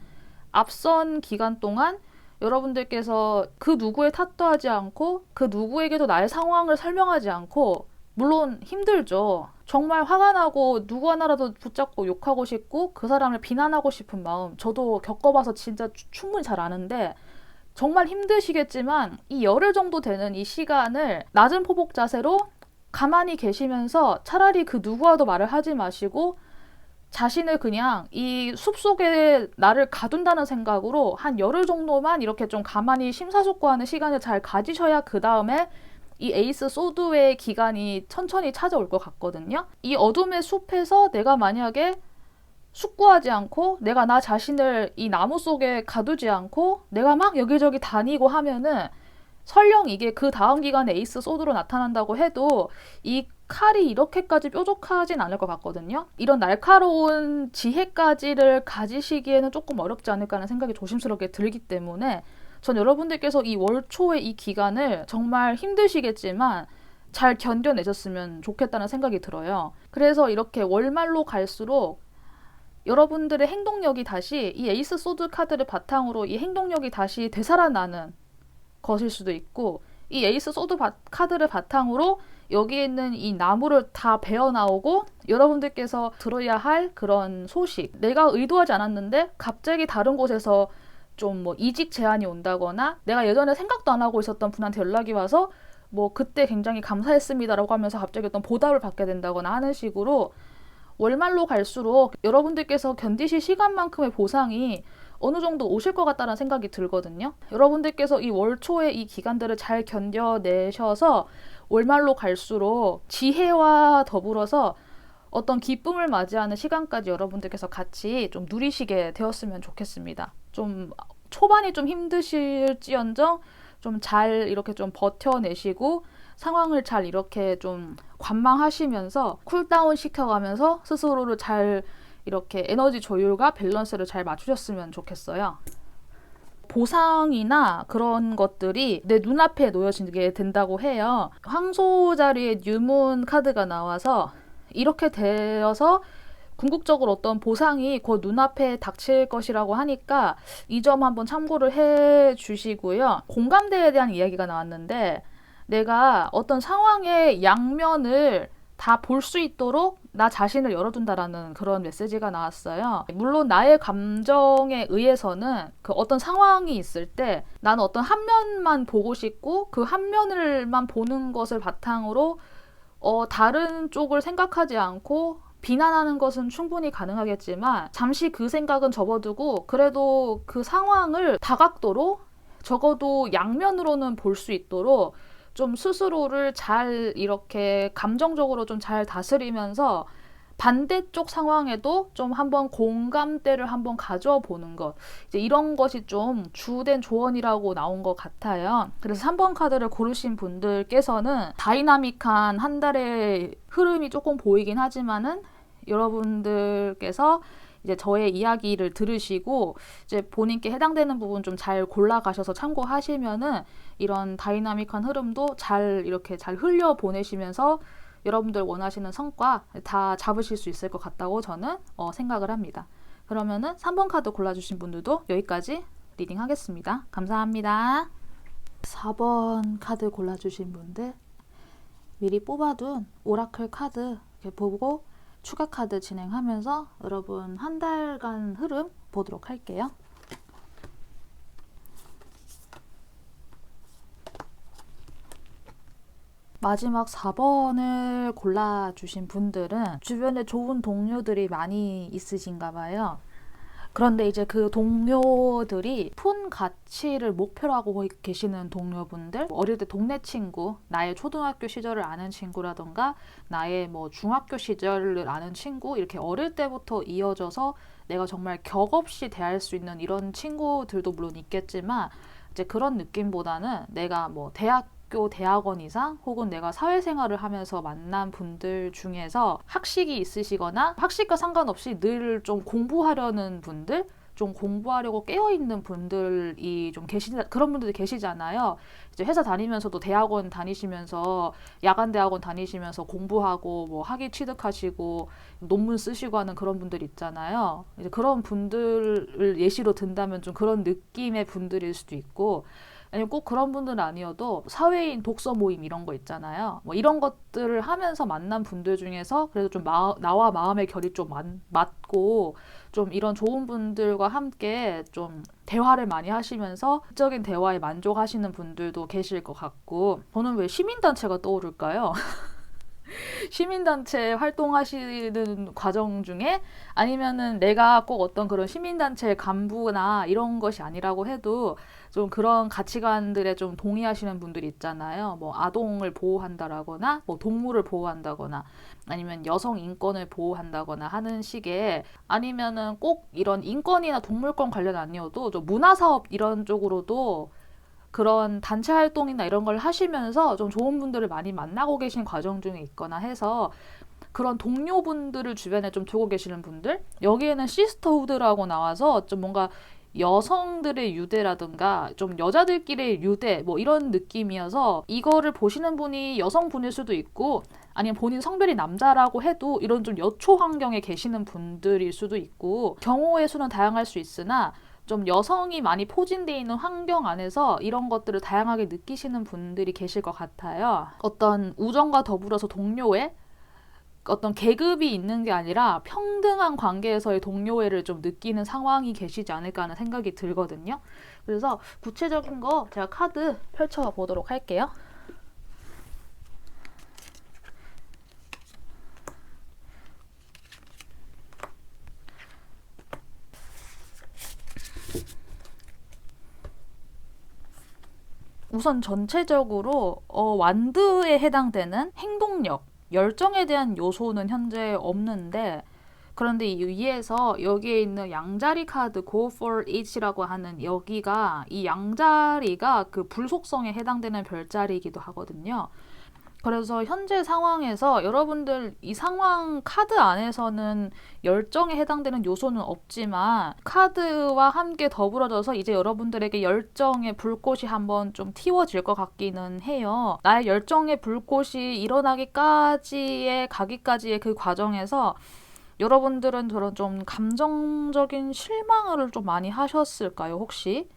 앞선 기간 동안 여러분들께서 그 누구의 탓도 하지 않고 그 누구에게도 나의 상황을 설명하지 않고 물론 힘들죠. 정말 화가 나고 누구 하나라도 붙잡고 욕하고 싶고 그 사람을 비난하고 싶은 마음 저도 겪어봐서 진짜 충분히 잘 아는데 정말 힘드시겠지만 이 열흘 정도 되는 이 시간을 낮은 포복 자세로 가만히 계시면서 차라리 그 누구와도 말을 하지 마시고 자신을 그냥 이 숲속에 나를 가둔다는 생각으로 한 열흘 정도만 이렇게 좀 가만히 심사숙고하는 시간을 잘 가지셔야 그 다음에 이 에이스 소드의 기간이 천천히 찾아올 것 같거든요. 이 어둠의 숲에서 내가 만약에 숙고하지 않고 내가 나 자신을 이 나무 속에 가두지 않고 내가 막 여기저기 다니고 하면은 설령 이게 그 다음 기간에 에이스 소드로 나타난다고 해도 이 칼이 이렇게까지 뾰족하진 않을 것 같거든요. 이런 날카로운 지혜까지를 가지시기에는 조금 어렵지 않을까 하는 생각이 조심스럽게 들기 때문에 전 여러분들께서 이 월초의 이 기간을 정말 힘드시겠지만 잘 견뎌내셨으면 좋겠다는 생각이 들어요. 그래서 이렇게 월말로 갈수록 여러분들의 행동력이 다시 이 에이스 소드 카드를 바탕으로 이 행동력이 다시 되살아나는 것일 수도 있고 이 에이스 소드 카드를 바탕으로 여기에 있는 이 나무를 다 베어 나오고 여러분들께서 들어야 할 그런 소식 내가 의도하지 않았는데 갑자기 다른 곳에서 좀 뭐 이직 제안이 온다거나 내가 예전에 생각도 안 하고 있었던 분한테 연락이 와서 뭐 그때 굉장히 감사했습니다라고 하면서 갑자기 어떤 보답을 받게 된다거나 하는 식으로 월말로 갈수록 여러분들께서 견디실 시간만큼의 보상이 어느 정도 오실 것 같다는 생각이 들거든요. 여러분들께서 이 월초의 이 기간들을 잘 견뎌내셔서 월말로 갈수록 지혜와 더불어서 어떤 기쁨을 맞이하는 시간까지 여러분들께서 같이 좀 누리시게 되었으면 좋겠습니다. 좀 초반이 좀 힘드실지언정 좀 잘 이렇게 좀 버텨내시고 상황을 잘 이렇게 좀 관망하시면서 쿨다운 시켜가면서 스스로를 잘 이렇게 에너지 조율과 밸런스를 잘 맞추셨으면 좋겠어요. 보상이나 그런 것들이 내 눈앞에 놓여지게 된다고 해요. 황소 자리에 뉴문 카드가 나와서 이렇게 되어서 궁극적으로 어떤 보상이 곧 눈앞에 닥칠 것이라고 하니까 이 점 한번 참고를 해 주시고요. 공감대에 대한 이야기가 나왔는데 내가 어떤 상황의 양면을 다 볼 수 있도록 나 자신을 열어둔다라는 그런 메시지가 나왔어요. 물론 나의 감정에 의해서는 그 어떤 상황이 있을 때 나는 어떤 한 면만 보고 싶고 그 한 면을만 보는 것을 바탕으로 다른 쪽을 생각하지 않고 비난하는 것은 충분히 가능하겠지만 잠시 그 생각은 접어두고 그래도 그 상황을 다각도로 적어도 양면으로는 볼 수 있도록 좀 스스로를 잘 이렇게 감정적으로 좀 잘 다스리면서 반대쪽 상황에도 좀 한번 공감대를 한번 가져 보는 것. 이제 이런 것이 좀 주된 조언이라고 나온 것 같아요. 그래서 3번 카드를 고르신 분들께서는 다이나믹한 한 달의 흐름이 조금 보이긴 하지만은 여러분들께서 이제 저의 이야기를 들으시고 이제 본인께 해당되는 부분 좀 잘 골라가셔서 참고하시면은 이런 다이나믹한 흐름도 잘 이렇게 잘 흘려 보내시면서 여러분들 원하시는 성과 다 잡으실 수 있을 것 같다고 저는 생각을 합니다. 그러면은 3번 카드 골라주신 분들도 여기까지 리딩 하겠습니다. 감사합니다. 4번 카드 골라주신 분들 미리 뽑아둔 오라클 카드 이렇게 보고 추가 카드 진행하면서 여러분 한 달간 흐름 보도록 할게요. 마지막 4번을 골라주신 분들은 주변에 좋은 동료들이 많이 있으신가 봐요. 그런데 이제 그 동료들이 푼 가치를 목표로 하고 계시는 동료분들, 어릴 때 동네 친구, 나의 초등학교 시절을 아는 친구라던가 나의 뭐 중학교 시절을 아는 친구, 이렇게 어릴 때부터 이어져서 내가 정말 격없이 대할 수 있는 이런 친구들도 물론 있겠지만 이제 그런 느낌보다는 내가 뭐 대학원 이상 혹은 내가 사회생활을 하면서 만난 분들 중에서 학식이 있으시거나 학식과 상관없이 늘 좀 공부하려는 분들, 좀 공부하려고 깨어있는 분들이 좀 그런 분들이 계시잖아요. 이제 회사 다니면서도 대학원 다니시면서 야간 대학원 다니시면서 공부하고 뭐 학위 취득하시고 논문 쓰시고 하는 그런 분들 있잖아요. 이제 그런 분들을 예시로 든다면 좀 그런 느낌의 분들일 수도 있고 아니면 꼭 그런 분들은 아니어도 사회인 독서 모임 이런 거 있잖아요. 뭐 이런 것들을 하면서 만난 분들 중에서 그래도 좀 나와 마음의 결이 좀 맞고 좀 이런 좋은 분들과 함께 좀 대화를 많이 하시면서 지적인 대화에 만족하시는 분들도 계실 것 같고, 저는 왜 시민단체가 떠오를까요? 시민단체 활동하시는 과정 중에 아니면은 내가 꼭 어떤 그런 시민단체 간부나 이런 것이 아니라고 해도 좀 그런 가치관들에 좀 동의하시는 분들이 있잖아요. 뭐 아동을 보호한다라거나 뭐 동물을 보호한다거나 아니면 여성 인권을 보호한다거나 하는 식의, 아니면은 꼭 이런 인권이나 동물권 관련 아니어도 좀 문화사업 이런 쪽으로도 그런 단체 활동이나 이런 걸 하시면서 좀 좋은 분들을 많이 만나고 계신 과정 중에 있거나 해서 그런 동료분들을 주변에 좀 두고 계시는 분들, 여기에는 시스터후드라고 나와서 좀 뭔가 여성들의 유대라든가 좀 여자들끼리의 유대 뭐 이런 느낌이어서 이거를 보시는 분이 여성분일 수도 있고 아니면 본인 성별이 남자라고 해도 이런 좀 여초 환경에 계시는 분들일 수도 있고, 경우의 수는 다양할 수 있으나 좀 여성이 많이 포진되어 있는 환경 안에서 이런 것들을 다양하게 느끼시는 분들이 계실 것 같아요. 어떤 우정과 더불어서 동료애, 어떤 계급이 있는 게 아니라 평등한 관계에서의 동료애를 좀 느끼는 상황이 계시지 않을까 하는 생각이 들거든요. 그래서 구체적인 거 제가 카드 펼쳐보도록 할게요. 우선 전체적으로 완드에 해당되는 행동력, 열정에 대한 요소는 현재 없는데, 그런데 이 위에서 여기에 있는 양자리 카드 Go for It이라고 하는 여기가, 이 양자리가 그 불속성에 해당되는 별자리이기도 하거든요. 그래서 현재 상황에서 여러분들 이 상황 카드 안에서는 열정에 해당되는 요소는 없지만 카드와 함께 더불어져서 이제 여러분들에게 열정의 불꽃이 한번 좀 틔워질 것 같기는 해요. 나의 열정의 불꽃이 일어나기까지의 가기까지의 그 과정에서 여러분들은 그런 좀 감정적인 실망을 좀 많이 하셨을까요, 혹시?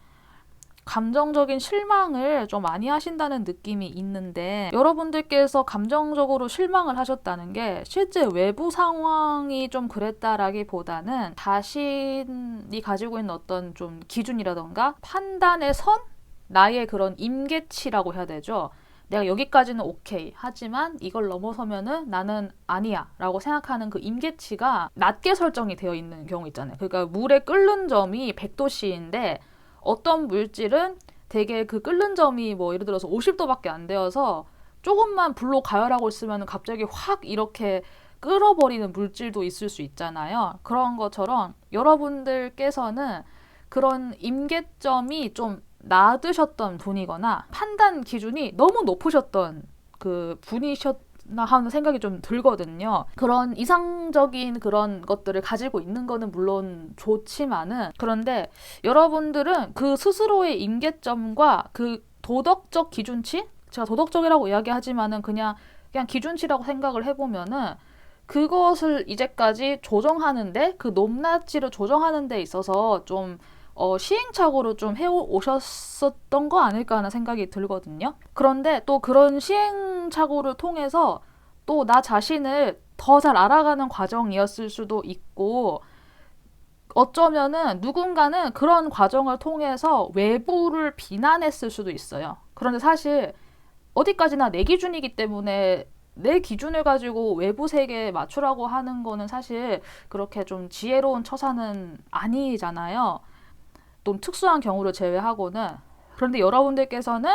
감정적인 실망을 좀 많이 하신다는 느낌이 있는데, 여러분들께서 감정적으로 실망을 하셨다는 게 실제 외부 상황이 좀 그랬다라기보다는 자신이 가지고 있는 어떤 좀 기준이라던가 판단의 선? 나의 그런 임계치라고 해야 되죠. 내가 여기까지는 오케이. 하지만 이걸 넘어서면은 나는 아니야. 라고 생각하는 그 임계치가 낮게 설정이 되어 있는 경우 있잖아요. 그러니까 물에 끓는 점이 100도씨인데 어떤 물질은 되게 그 끓는 점이 뭐 예를 들어서 50도밖에 안 되어서 조금만 불로 가열하고 있으면 갑자기 확 이렇게 끓어버리는 물질도 있을 수 있잖아요. 그런 것처럼 여러분들께서는 그런 임계점이 좀 낮으셨던 분이거나 판단 기준이 너무 높으셨던 그 분이셨나 하는 생각이 좀 들거든요. 그런 이상적인 그런 것들을 가지고 있는 거는 물론 좋지만은, 그런데 여러분들은 그 스스로의 임계점과 그 도덕적 기준치? 제가 도덕적이라고 이야기하지만은 그냥 기준치라고 생각을 해보면은 그것을 이제까지 조정하는데, 그 높낮이를 조정하는 데 있어서 좀 시행착오로 좀 해오셨었던 거 아닐까 하는 생각이 들거든요. 그런데 또 그런 시행착오를 통해서 또 나 자신을 더 잘 알아가는 과정이었을 수도 있고, 어쩌면은 누군가는 그런 과정을 통해서 외부를 비난했을 수도 있어요. 그런데 사실 어디까지나 내 기준이기 때문에 내 기준을 가지고 외부 세계에 맞추라고 하는 거는 사실 그렇게 좀 지혜로운 처사는 아니잖아요. 좀 특수한 경우를 제외하고는. 그런데 여러분들께서는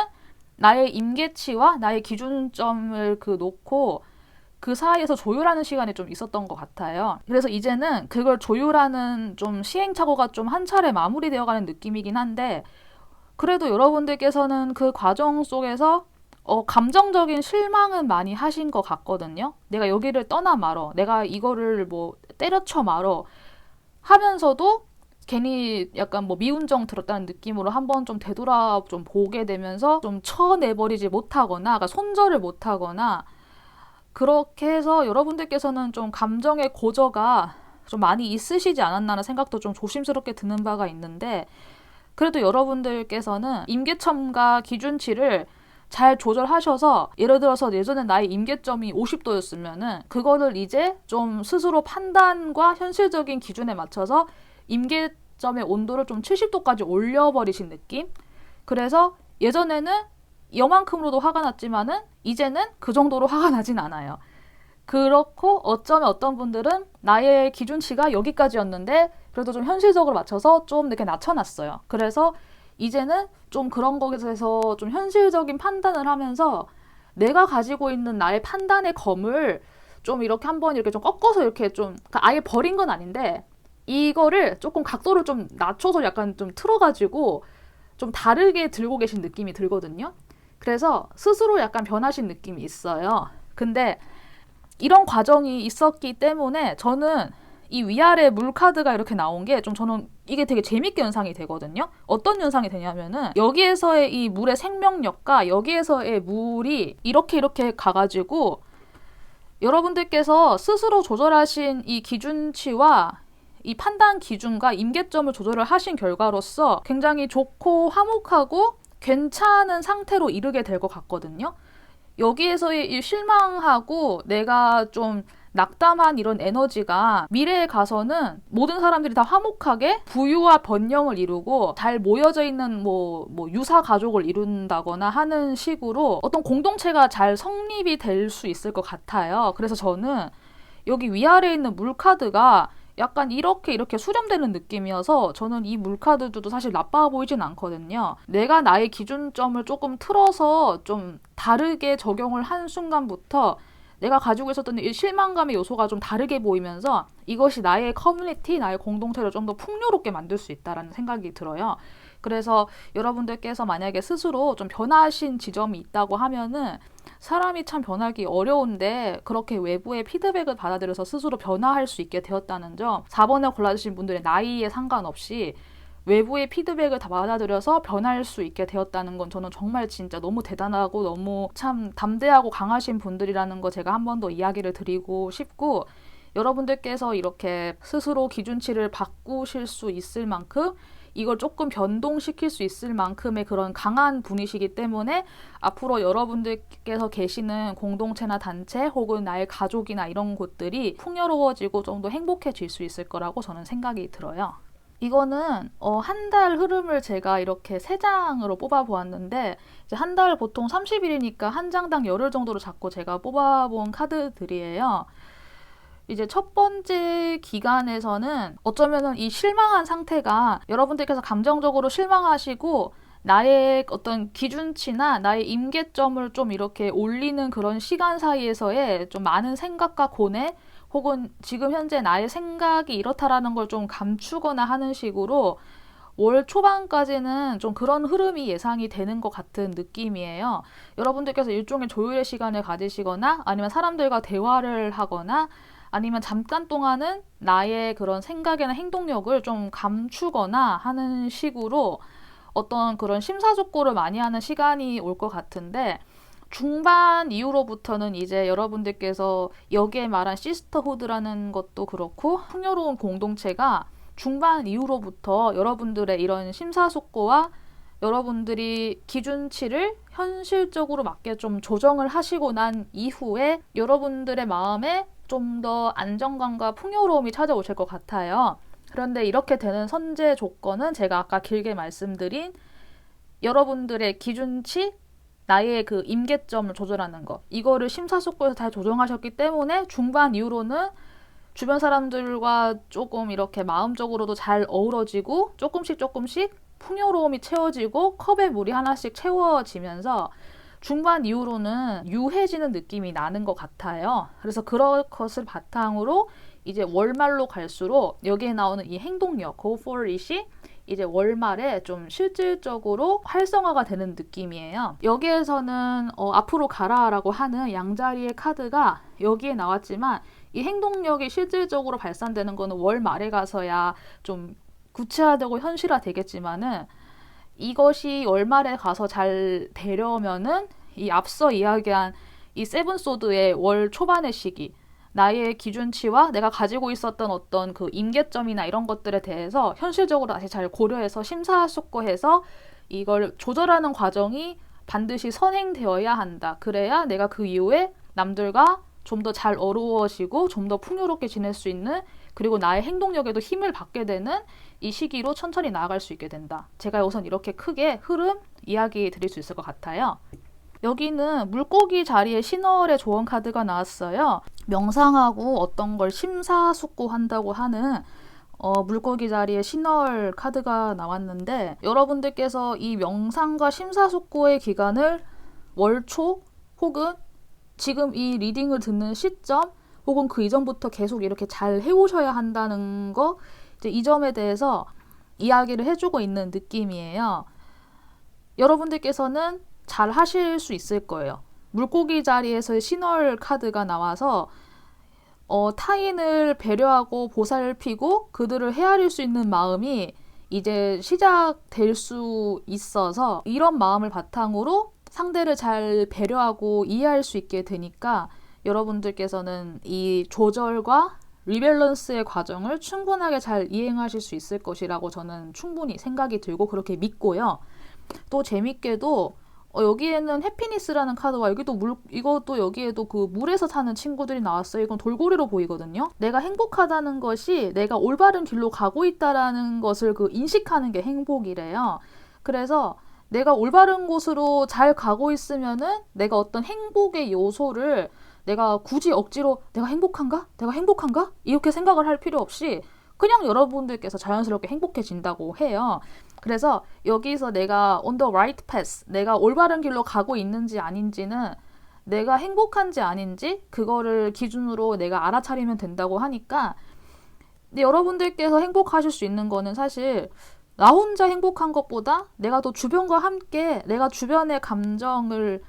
나의 임계치와 나의 기준점을 놓고 그 사이에서 조율하는 시간이 좀 있었던 것 같아요. 그래서 이제는 그걸 조율하는 좀 시행착오가 좀 한 차례 마무리되어가는 느낌이긴 한데, 그래도 여러분들께서는 그 과정 속에서 감정적인 실망은 많이 하신 것 같거든요. 내가 여기를 떠나 말어, 내가 이거를 뭐 때려쳐 말어 하면서도 괜히 약간 뭐 미운정 들었다는 느낌으로 한번 좀 되돌아 좀 보게 되면서 좀 쳐내버리지 못하거나, 그러니까 손절을 못하거나, 그렇게 해서 여러분들께서는 좀 감정의 고저가 좀 많이 있으시지 않았나 하는 생각도 좀 조심스럽게 드는 바가 있는데, 그래도 여러분들께서는 임계점과 기준치를 잘 조절하셔서 예를 들어서 예전에 나의 임계점이 50도였으면은 그거를 이제 좀 스스로 판단과 현실적인 기준에 맞춰서 임계점의 온도를 좀 70도까지 올려버리신 느낌? 그래서 예전에는 이만큼으로도 화가 났지만은 이제는 그 정도로 화가 나진 않아요. 그렇고 어쩌면 어떤 분들은 나의 기준치가 여기까지였는데 그래도 좀 현실적으로 맞춰서 좀 이렇게 낮춰놨어요. 그래서 이제는 좀 그런 것에서 좀 현실적인 판단을 하면서 내가 가지고 있는 나의 판단의 검을 좀 이렇게 한번 이렇게 좀 꺾어서 이렇게 좀 그러니까 아예 버린 건 아닌데 이거를 조금 각도를 좀 낮춰서 약간 좀 틀어가지고 좀 다르게 들고 계신 느낌이 들거든요. 그래서 스스로 약간 변하신 느낌이 있어요. 근데 이런 과정이 있었기 때문에 저는 이 위아래 물 카드가 이렇게 나온 게 좀 저는 이게 되게 재밌게 연상이 되거든요. 어떤 연상이 되냐면은 여기에서의 이 물의 생명력과 여기에서의 물이 이렇게 가가지고 여러분들께서 스스로 조절하신 이 기준치와 이 판단 기준과 임계점을 조절을 하신 결과로서 굉장히 좋고 화목하고 괜찮은 상태로 이르게 될 것 같거든요. 여기에서의 이 실망하고 내가 좀 낙담한 이런 에너지가 미래에 가서는 모든 사람들이 다 화목하게 부유와 번영을 이루고 잘 모여져 있는 뭐 유사 가족을 이룬다거나 하는 식으로 어떤 공동체가 잘 성립이 될 수 있을 것 같아요. 그래서 저는 여기 위아래에 있는 물카드가 약간 이렇게 수렴되는 느낌이어서 저는 이 물카드도 사실 나빠 보이진 않거든요. 내가 나의 기준점을 조금 틀어서 좀 다르게 적용을 한 순간부터 내가 가지고 있었던 이 실망감의 요소가 좀 다르게 보이면서 이것이 나의 커뮤니티, 나의 공동체를 좀 더 풍요롭게 만들 수 있다는 생각이 들어요. 그래서 여러분들께서 만약에 스스로 좀 변하신 지점이 있다고 하면은 사람이 참 변하기 어려운데 그렇게 외부의 피드백을 받아들여서 스스로 변화할 수 있게 되었다는 점, 4번을 골라주신 분들의 나이에 상관없이 외부의 피드백을 다 받아들여서 변할 수 있게 되었다는 건 저는 정말 진짜 너무 대단하고 너무 참 담대하고 강하신 분들이라는 거 제가 한 번 더 이야기를 드리고 싶고, 여러분들께서 이렇게 스스로 기준치를 바꾸실 수 있을 만큼 이걸 조금 변동시킬 수 있을 만큼의 그런 강한 분이시기 때문에 앞으로 여러분들께서 계시는 공동체나 단체 혹은 나의 가족이나 이런 곳들이 풍요로워지고 좀 더 행복해질 수 있을 거라고 저는 생각이 들어요. 이거는 한 달 흐름을 제가 이렇게 3장으로 뽑아보았는데 이제 한 달 보통 30일이니까 한 장당 열흘 정도로 잡고 제가 뽑아본 카드들이에요. 이제 첫 번째 기간에서는 어쩌면은 이 실망한 상태가 여러분들께서 감정적으로 실망하시고 나의 어떤 기준치나 나의 임계점을 좀 이렇게 올리는 그런 시간 사이에서의 좀 많은 생각과 고뇌 혹은 지금 현재 나의 생각이 이렇다라는 걸 좀 감추거나 하는 식으로 월 초반까지는 좀 그런 흐름이 예상이 되는 것 같은 느낌이에요. 여러분들께서 일종의 조율의 시간을 가지시거나 아니면 사람들과 대화를 하거나 아니면 잠깐 동안은 나의 그런 생각이나 행동력을 좀 감추거나 하는 식으로 어떤 그런 심사숙고를 많이 하는 시간이 올 것 같은데, 중반 이후로부터는 이제 여러분들께서 여기에 말한 시스터후드라는 것도 그렇고 풍요로운 공동체가 중반 이후로부터 여러분들의 이런 심사숙고와 여러분들이 기준치를 현실적으로 맞게 좀 조정을 하시고 난 이후에 여러분들의 마음에 좀 더 안정감과 풍요로움이 찾아오실 것 같아요. 그런데 이렇게 되는 선제 조건은 제가 아까 길게 말씀드린 여러분들의 기준치, 나의 그 임계점을 조절하는 것, 이거를 심사숙고해서 잘 조정하셨기 때문에 중반 이후로는 주변 사람들과 조금 이렇게 마음적으로도 잘 어우러지고 조금씩 풍요로움이 채워지고 컵에 물이 하나씩 채워지면서 중반 이후로는 유해지는 느낌이 나는 것 같아요. 그래서 그런 것을 바탕으로 이제 월말로 갈수록 여기에 나오는 이 행동력, go for it이 이제 월말에 좀 실질적으로 활성화가 되는 느낌이에요. 여기에서는 앞으로 가라라고 하는 양자리의 카드가 여기에 나왔지만 이 행동력이 실질적으로 발산되는 거는 월말에 가서야 좀 구체화되고 현실화되겠지만은 이것이 월말에 가서 잘 되려면은 이 앞서 이야기한 이 세븐소드의 월 초반의 시기, 나의 기준치와 내가 가지고 있었던 어떤 그 임계점이나 이런 것들에 대해서 현실적으로 다시 잘 고려해서 심사숙고해서 이걸 조절하는 과정이 반드시 선행되어야 한다. 그래야 내가 그 이후에 남들과 좀 더 잘 어우러지고 좀 더 풍요롭게 지낼 수 있는, 그리고 나의 행동력에도 힘을 받게 되는 이 시기로 천천히 나아갈 수 있게 된다. 제가 우선 이렇게 크게 흐름 이야기 드릴 수 있을 것 같아요. 여기는 물고기 자리에 신월의 조언 카드가 나왔어요. 명상하고 어떤 걸 심사숙고한다고 하는 물고기 자리에 신월 카드가 나왔는데, 여러분들께서 이 명상과 심사숙고의 기간을 월초 혹은 지금 이 리딩을 듣는 시점 혹은 그 이전부터 계속 이렇게 잘 해오셔야 한다는 거, 이제 이 점에 대해서 이야기를 해주고 있는 느낌이에요. 여러분들께서는 잘 하실 수 있을 거예요. 물고기 자리에서의 신월 카드가 나와서 타인을 배려하고 보살피고 그들을 헤아릴 수 있는 마음이 이제 시작될 수 있어서, 이런 마음을 바탕으로 상대를 잘 배려하고 이해할 수 있게 되니까 여러분들께서는 이 조절과 리밸런스의 과정을 충분하게 잘 이행하실 수 있을 것이라고 저는 충분히 생각이 들고 그렇게 믿고요. 또 재밌게도 여기에는 해피니스라는 카드와 이것도 여기에도 그 물에서 사는 친구들이 나왔어요. 이건 돌고래로 보이거든요. 내가 행복하다는 것이 내가 올바른 길로 가고 있다라는 것을 그 인식하는 게 행복이래요. 그래서 내가 올바른 곳으로 잘 가고 있으면은 내가 어떤 행복의 요소를 내가 굳이 억지로 내가 행복한가? 내가 행복한가? 이렇게 생각을 할 필요 없이 그냥 여러분들께서 자연스럽게 행복해진다고 해요. 그래서 여기서 내가 on the right path, 내가 올바른 길로 가고 있는지 아닌지는 내가 행복한지 아닌지 그거를 기준으로 내가 알아차리면 된다고 하니까, 근데 여러분들께서 행복하실 수 있는 거는 사실 나 혼자 행복한 것보다 내가 또 주변과 함께 내가 주변의 감정을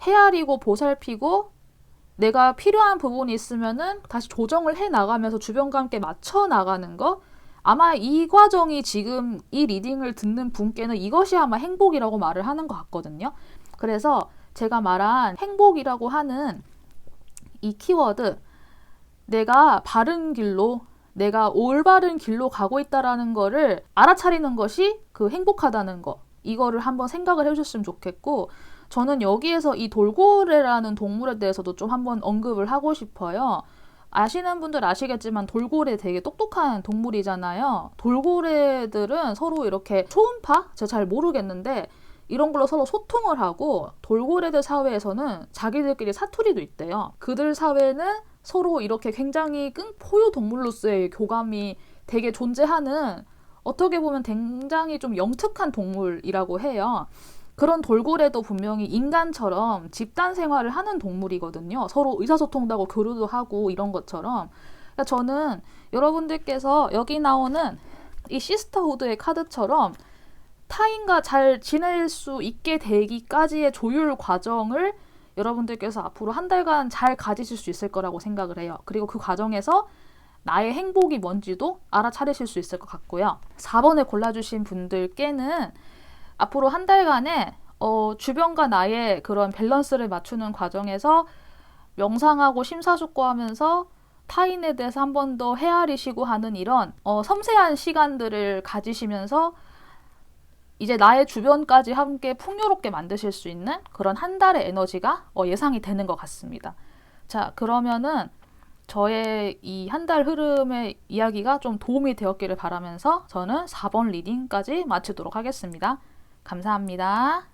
헤아리고 보살피고 내가 필요한 부분이 있으면은 다시 조정을 해 나가면서 주변과 함께 맞춰 나가는 거, 아마 이 과정이 지금 이 리딩을 듣는 분께는 이것이 아마 행복이라고 말을 하는 것 같거든요. 그래서 제가 말한 행복이라고 하는 이 키워드, 내가 바른 길로, 내가 올바른 길로 가고 있다라는 거를 알아차리는 것이 그 행복하다는 거, 이거를 한번 생각을 해주셨으면 좋겠고, 저는 여기에서 이 돌고래라는 동물에 대해서도 좀 한번 언급을 하고 싶어요. 아시는 분들 아시겠지만 돌고래 되게 똑똑한 동물이잖아요. 돌고래들은 서로 이렇게 초음파? 제가 잘 모르겠는데 이런 걸로 서로 소통을 하고, 돌고래들 사회에서는 자기들끼리 사투리도 있대요. 그들 사회는 서로 이렇게 굉장히 끈포유 동물로서의 교감이 되게 존재하는, 어떻게 보면 굉장히 좀 영특한 동물이라고 해요. 그런 돌고래도 분명히 인간처럼 집단 생활을 하는 동물이거든요. 서로 의사소통도 하고 교류도 하고 이런 것처럼. 그러니까 저는 여러분들께서 여기 나오는 이 시스터후드의 카드처럼 타인과 잘 지낼 수 있게 되기까지의 조율 과정을 여러분들께서 앞으로 한 달간 잘 가지실 수 있을 거라고 생각을 해요. 그리고 그 과정에서 나의 행복이 뭔지도 알아차리실 수 있을 것 같고요. 4번을 골라주신 분들께는 앞으로 한 달간의 주변과 나의 그런 밸런스를 맞추는 과정에서 명상하고 심사숙고하면서 타인에 대해서 한 번 더 헤아리시고 하는 이런 섬세한 시간들을 가지시면서 이제 나의 주변까지 함께 풍요롭게 만드실 수 있는 그런 한 달의 에너지가 예상이 되는 것 같습니다. 자, 그러면은 저의 이 한 달 흐름의 이야기가 좀 도움이 되었기를 바라면서 저는 4번 리딩까지 마치도록 하겠습니다. 감사합니다.